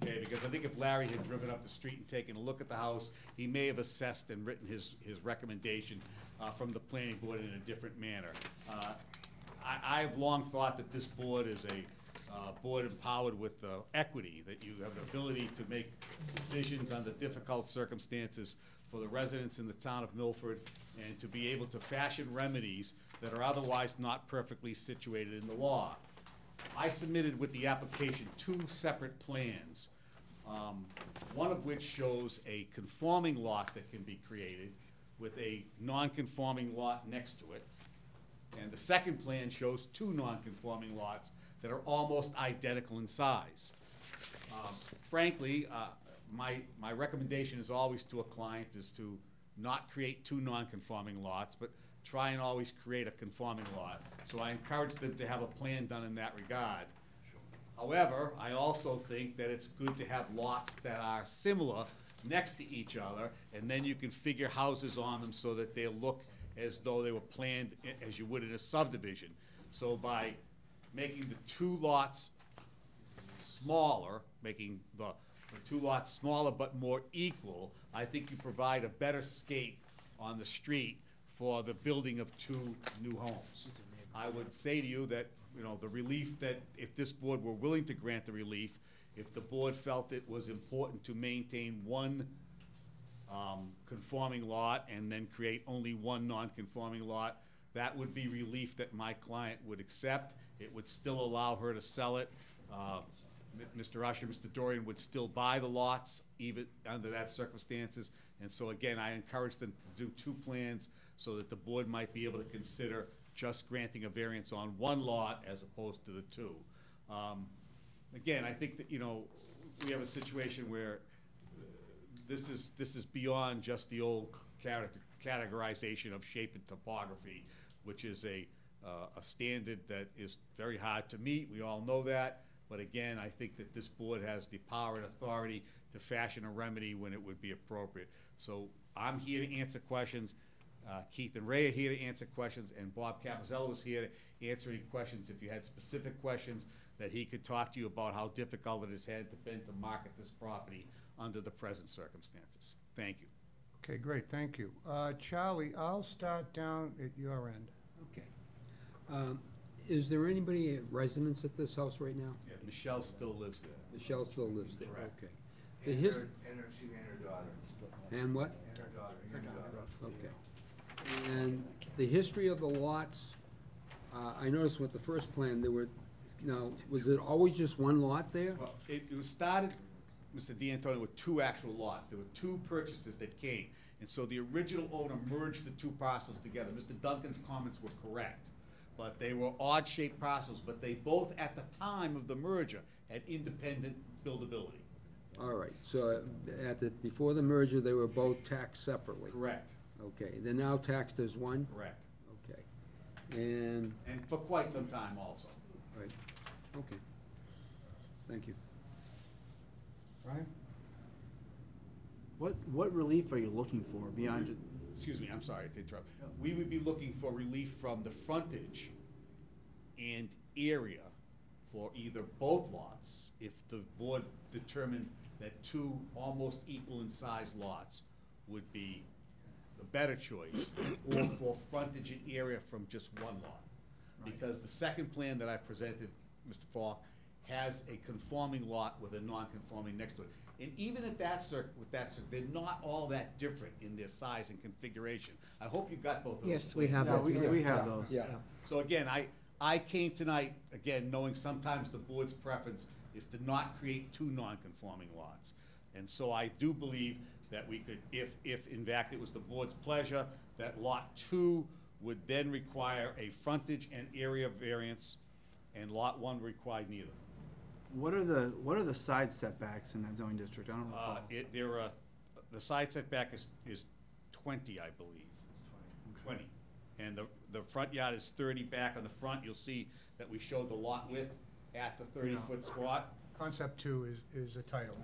Okay, because I think if Larry had driven up the street and taken a look at the house, he may have assessed and written his recommendation from the planning board in a different manner. I have long thought that this board is a board empowered with equity, that you have the ability to make decisions under difficult circumstances for the residents in the town of Milford, and to be able to fashion remedies that are otherwise not perfectly situated in the law. I submitted with the application 2 separate plans, one of which shows a conforming lot that can be created with a non-conforming lot next to it. And the second plan shows 2 non-conforming lots that are almost identical in size. Frankly, my recommendation is always to a client is to not create 2 non-conforming lots, but try and always create a conforming lot. So I encourage them to have a plan done in that regard. However, I also think that it's good to have lots that are similar next to each other, and then you can figure houses on them so that they'll look as though they were planned as you would in a subdivision. So by making the 2 lots smaller, making the 2 lots smaller but more equal, I think you provide a better scape on the street for the building of 2 new homes. I would say to you that, you know, the relief that, if this board were willing to grant the relief, if the board felt it was important to maintain 1 conforming lot and then create only 1 non-conforming lot, that would be relief that my client would accept. It would still allow her to sell it. Mr. Usher, Mr. Dorian would still buy the lots even under that circumstances. And so again, I encourage them to do 2 plans so that the board might be able to consider just granting a variance on 1 lot as opposed to the 2. Again, I think that, you know, we have a situation where this is beyond just the old categorization of shape and topography, which is a standard that is very hard to meet. We all know that. But again, I think that this board has the power and authority to fashion a remedy when it would be appropriate. So I'm here to answer questions. Keith and Ray are here to answer questions, and Bob Capizello is here to answer any questions. If you had specific questions, that he could talk to you about how difficult it has been to market this property under the present circumstances. Thank you. Okay, great, thank you. Charlie, I'll start down at your end. Okay. Is there anybody residents at this house right now? Yeah, Michelle still lives there. Michelle still lives there, Correct. okay. And her daughter. And what? And her daughter, young daughter. Okay. And the history of the lots, I noticed with the first plan, there were, now, was it always just 1 lot there? Well, it was started, Mr. D'Antonio, with 2 actual lots. There were 2 purchases that came. And so the original owner merged the 2 parcels together. Mr. Duncan's comments were correct. But they were odd-shaped parcels, but they both, at the time of the merger, had independent buildability. All right, so before the merger, they were both taxed separately? Correct. Okay, they're now taxed as 1? Correct. Okay. And for quite some time also. Right, okay. Thank you. Brian? What relief are you looking for beyond just? Excuse me, I'm sorry to interrupt. We would be looking for relief from the frontage and area for either both lots, if the board determined that 2 almost equal in size lots would be the better choice, or for frontage and area from just 1 lot. Because the second plan that I presented, Mr. Falk, has a conforming lot with a non-conforming next to it. And even at that they're not all that different in their size and configuration. I hope you got both of those. Yes, we have Yeah, those. we have those. Yeah. So again, I came tonight, again, knowing sometimes the board's preference is to not create 2 non-conforming lots. And so I do believe that we could, if in fact it was the board's pleasure, that lot 2 would then require a frontage and area variance, and lot 1 required neither. What are the side setbacks in that zoning district? I don't recall. The side setback is 20, I believe. 20. And the front yard is 30 back on the front. You'll see that we showed the lot width at the 30-foot spot. Concept 2 is a title.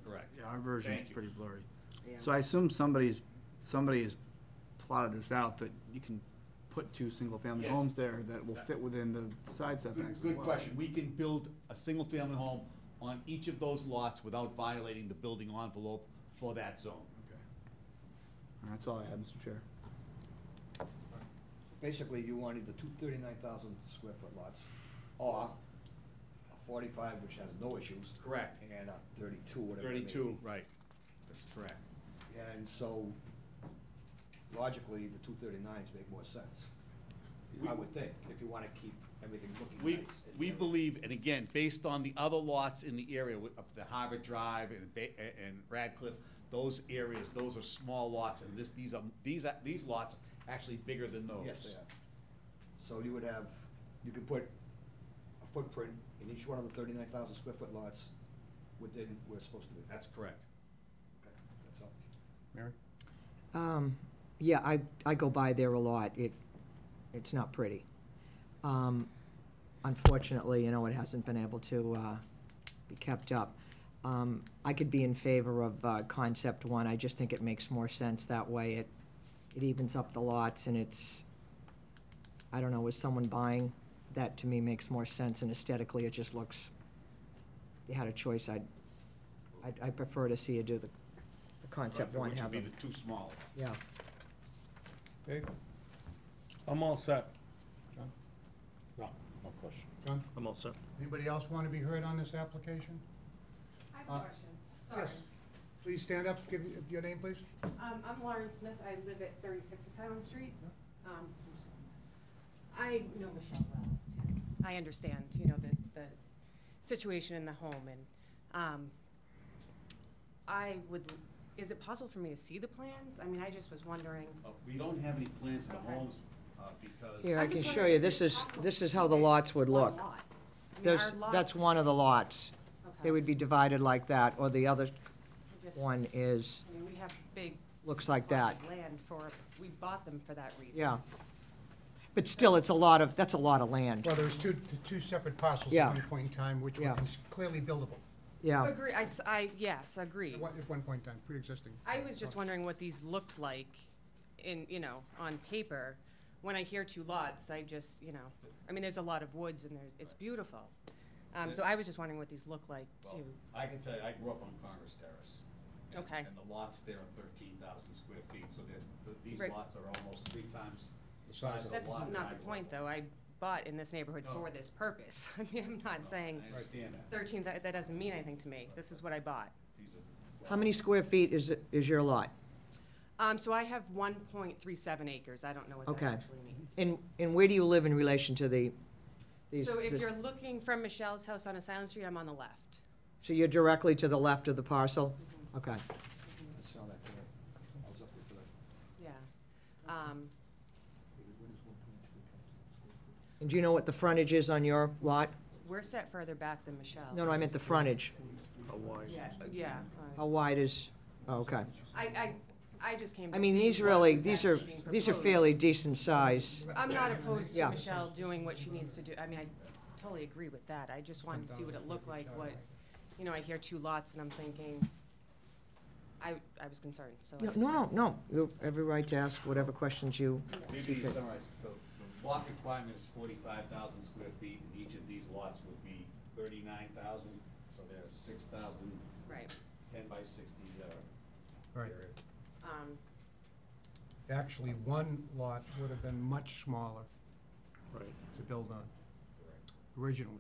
Correct. Yeah, our version's Thank you. pretty blurry. Yeah. So I assume somebody is plotted this out, but you can put two single-family Yes. homes there that will fit within the side setbacks as Good well. question. We can build a single-family home on each of those lots without violating the building envelope for that zone. That's all I have, Mr. Chair. Basically, you want either two 39,000 square foot lots, or a 45, which has no issues. Correct. And a 32, whatever it may be. 32, right. That's correct. And so, logically, the 239s make more sense. I would think, if you wanna keep everything looking We, nice. we believe, and again, based on the other lots in the area, up the Harvard Drive and Radcliffe, those areas, those are small lots, and these lots are actually bigger than those. Yes, they are. So you would have, you could put a footprint in each one of the 39,000 square foot lots within where it's supposed to be. That's correct. Okay, that's all. Mary? Yeah, I go by there a lot. It's not pretty. Unfortunately, you know, it hasn't been able to be kept up. I could be in favor of concept one. I just think it makes more sense that way. It evens up the lots, and it's, I don't know, as someone buying, that to me makes more sense, and aesthetically, it just looks, if you had a choice, I'd prefer to see you do the concept one. Which have would be them. the too small. Yeah. Dave? I'm all set. John? No, no question. John? I'm all set. Anybody else want to be heard on this application? I have a question, sorry. Yes. Please stand up, give your name, please. I'm Lauren Smith, I live at 36 Asylum Street. I know Michelle well. I understand, you know, the situation in the home, and is it possible for me to see the plans? I mean, I just was wondering. We don't have any plans of the Okay. homes, because. Here, I I'm can just show wondering you, if this it's is, possible this to is see how the it lots would one look. lot. I mean, There's, our that's lots- one of the lots. They Okay. would be divided like that, or the other Just- one is, I mean, we have big. looks like lots that. of land for, we bought them for that reason. Yeah. But still, it's a lot of, that's a lot of land. Well, there's two separate parcels Yeah. at one point in time, which were Yeah. clearly buildable Yeah. Agree, yes, agree. at one point in time, pre-existing. I was just wondering what these looked like in, you know, on paper. When I hear two lots, I just, you know, I mean, there's a lot of woods and it's beautiful. So I was just wondering what these look like Well, too. I can tell you, I grew up on Congress Terrace. Okay. And the lots there are 13,000 square feet, so these Right. lots are almost 3 times the size of the That's lot. that not I the grew point, up though. I bought in this neighborhood No. for this purpose. I mean, I'm not saying I understand that. 13, that doesn't mean anything to me. This is what I bought. These are. How many square feet is your lot? So I have 1.37 acres. I don't know what that Okay. actually means. And where do you live in relation to these? So if this- you're looking from Michelle's house on Asylum Street, I'm on the left. So you're directly to the left of the parcel? Okay. I saw that today. I was up there today. Yeah. And do you know what the frontage is on your lot? We're set further back than Michelle. No, I meant the frontage. Yeah. How wide is, oh, okay. I just came to I mean, see these what really, was these are actually being proposed. fairly decent size. I'm not opposed to Yeah. Michelle doing what she needs to do. I mean, I totally agree with that. I just wanted to see what it looked like, what, you know, I hear two lots and I'm thinking, I was concerned, so. I just wanted- No, you have every right to ask whatever questions you Maybe see to fit. summarize, the lot requirement is 45,000 square feet, and each of these lots would be 39,000, so they're 6,000, Right. 10 by 60, Right. area. Actually, one lot would have been much smaller Right. to build on, originally.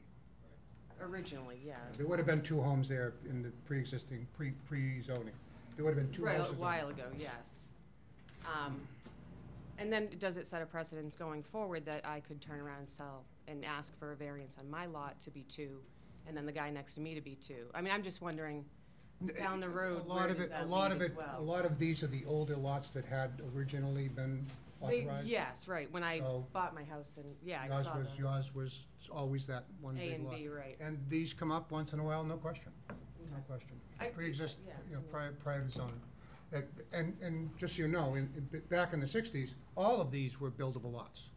Originally, yeah. There would have been two homes there in the pre-existing, pre-zoning. There would have been two Right, houses. a while ago, yes. And then does it set a precedence going forward that I could turn around and sell and ask for a variance on my lot to be 2, and then the guy next to me to be 2? I mean, I'm just wondering, down the road, where does that lead as well? A lot of these are the older lots that had originally been authorized. Yes, right, when I So- bought my house, and, yeah, I Yours saw was, the yours was always that one A big and lot. B, right. And these come up once in a while, no question, no question. Pre-exist, yeah, you know, prior to zoning. And just so you know, back in the 60s, all of these were buildable lots.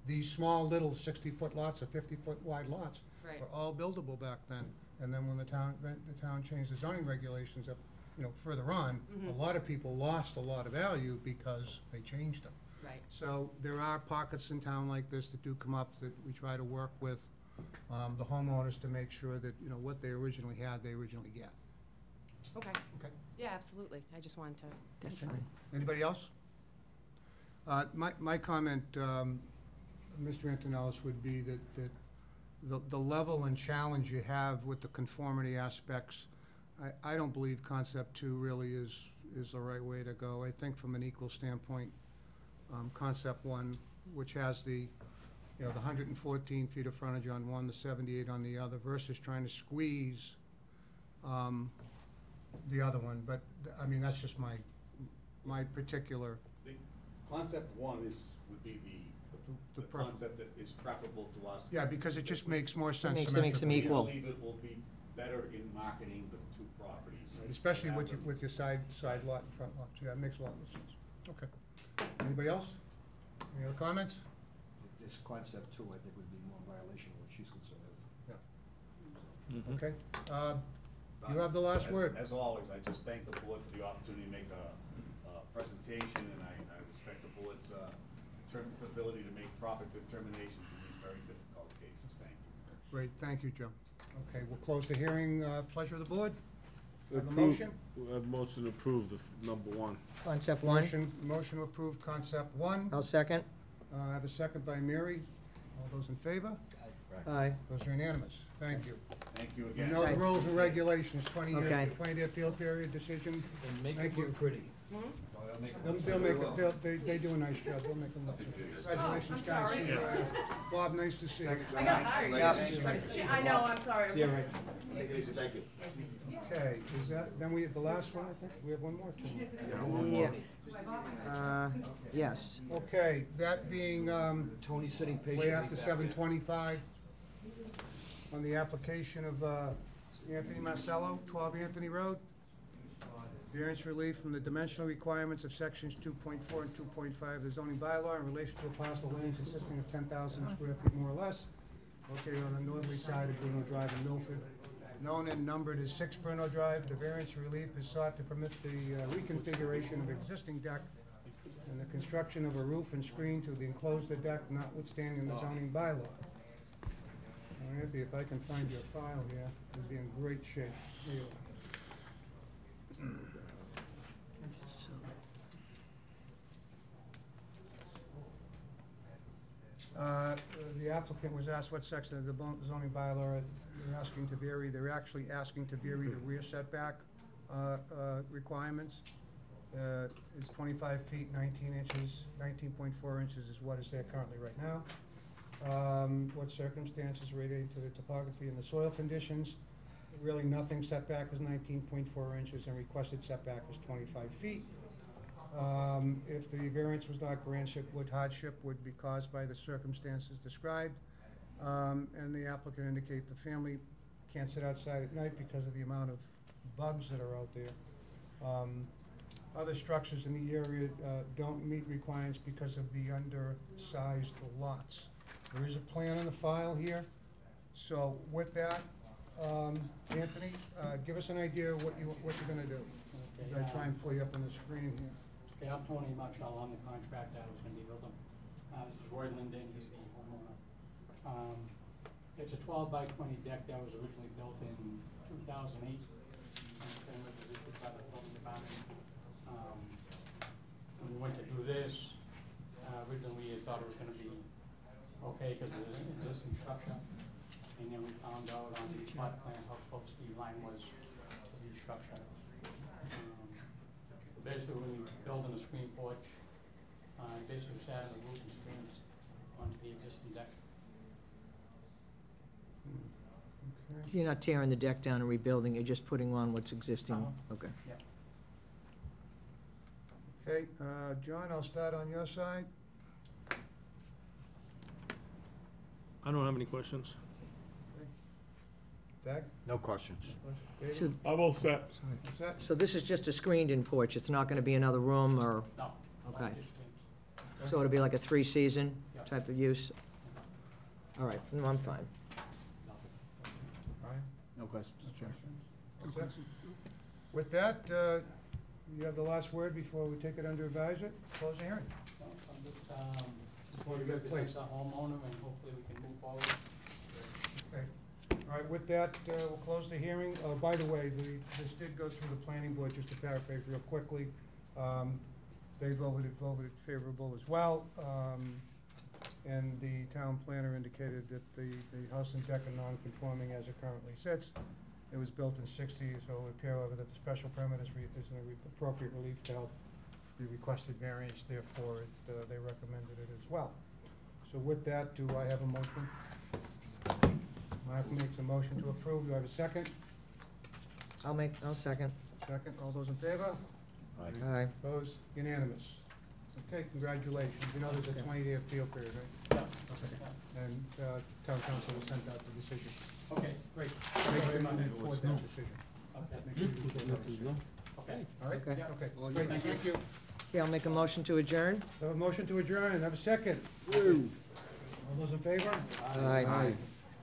These small little 60-foot lots or 50-foot wide lots Right. were all buildable back then. And then when the town changed the zoning regulations up, you know, further on, a lot of people lost a lot of value because they changed them. Right. So there are pockets in town like this that do come up that we try to work with the homeowners to make sure that, you know, what they originally had, they originally get. Okay. Okay. Yeah, absolutely. I just wanted to. That's fine. Anybody else? My comment, Mr. Antonellis, would be that the level and challenge you have with the conformity aspects, I don't believe concept 2 really is the right way to go. I think from an equal standpoint, concept 1, which has the 114 feet of frontage on one, the 78 on the other, versus trying to squeeze the other one. But, I mean, that's just my particular. The concept 1 would be the concept that is preferable to us. Yeah, because it just makes more sense Makes them symmetrically. equal. We believe it will be better in marketing the 2 properties. Especially with your side lot and front lot. Yeah, it makes a lot of sense. Okay. Anybody else? Any other comments? This concept too, I think would be more violation of what she's concerned with. Okay. You have the last word. As always, I just thank the board for the opportunity to make a presentation, and I respect the board's ability to make proper determinations in these very difficult cases. Thank you. Great, thank you, Joe. Okay, we'll close the hearing. Pleasure of the board. Have a Approve- motion? We have motion to approve number 1. Concept 1, Motion to approve concept 1. I'll second. I have a second by Mary. All those in favor? Aye. Those are unanimous. Thank you. Thank you You again. know the rules and regulations, 20-year Okay. 20-day appeal period decision. Make Thank it look you. pretty. They'll make it, they do a nice job, they'll make them look good. Congratulations, guys. Bob, nice to see you. I got hired. I know, I'm sorry. See you, Ray. Take it easy, thank you. Okay, is that, then we have the last one, I think? We have one more, two more. Yeah. Yes. Okay, that being, Tony's sitting patiently way after back there. 7:25, on the application of Anthony Marcello, 12 Anthony Road. Variance relief from the dimensional requirements of sections 2.4 and 2.5 of the zoning bylaw in relation to a parcel of land consisting of 10,000 square feet more or less, located on the northerly side of Bruno Drive in Milford, known and numbered as 6 Bruno Drive. The variance relief is sought to permit the reconfiguration of existing deck and the construction of a roof and screen to enclose the deck, notwithstanding the zoning bylaw. Now, Anthony, if I can find your file here, it'd be in great shape. Here you are. The applicant was asked what section of the zoning bylaw they're asking to vary. They're actually asking to vary the rear setback requirements. It's 25 feet, 19 inches, 19.4 inches is what is there currently right now. What circumstances related to the topography and the soil conditions. Really nothing. Setback is 19.4 inches and requested setback is 25 feet. If the variance was not granted, hardship would be caused by the circumstances described. And the applicant indicate the family can't sit outside at night because of the amount of bugs that are out there. Other structures in the area don't meet requirements because of the undersized lots. There is a plan on the file here. So with that, Anthony, give us an idea of what you're gonna do. As I try and pull you up on the screen here. Okay, I'm Tony Marshall, I'm the contractor who's gonna be building. This is Roy Linden, he's the homeowner. It's a 12 by 20 deck that was originally built in 2008. And the permit was issued by the building department. When we went to do this, originally we thought it was gonna be okay because of the existing structure. And then we found out on the plot plan how close the line was to the structure. Basically, when we building a screen porch, basically sat on the roof and screens onto the existing deck. Okay. So you're not tearing the deck down and rebuilding, you're just putting on what's existing? Okay. Yeah. Okay, John, I'll start on your side. I don't have any questions. Doug? No questions. David? So, I'm all set. What's that? so this is just a screened-in porch, it's not gonna be another room, or, No. Okay. just screens. so it'll be like a three-season Yeah. type of use? All right, no, I'm fine. Ryan? No questions, Chair. What's that? With that, you have the last word before we take it under advisement. Close the hearing. before we represent the homeowner, and hopefully we can move forward. Okay. All right, with that, we'll close the hearing. By the way, this did go through the planning board, just to paraphrase real quickly. They voted favorable as well. And the town planner indicated that the house and deck are non-conforming as it currently sits. It was built in '60, so it would appear, however, that the special permit is an appropriate relief to help the requested variance, therefore, they recommended it as well. So with that, do I have a motion? Mark makes a motion to approve. Do I have a second? I'll second. Second. All those in favor? Aye. Opposed? Unanimous. Okay, congratulations. You know there's a 20-day appeal period, right? Yeah. Okay. And town council will send out the decision. Okay, great. Make sure very you much. report that decision. Okay. Make sure you report that decision. Okay. All right? Okay. Okay, Well, great, thank thank you. Okay, I'll make a motion to adjourn. Have a motion to adjourn. Have a second. All those in favor? Aye.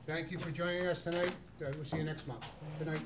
Thank you for joining us tonight. We'll see you next month. Good night.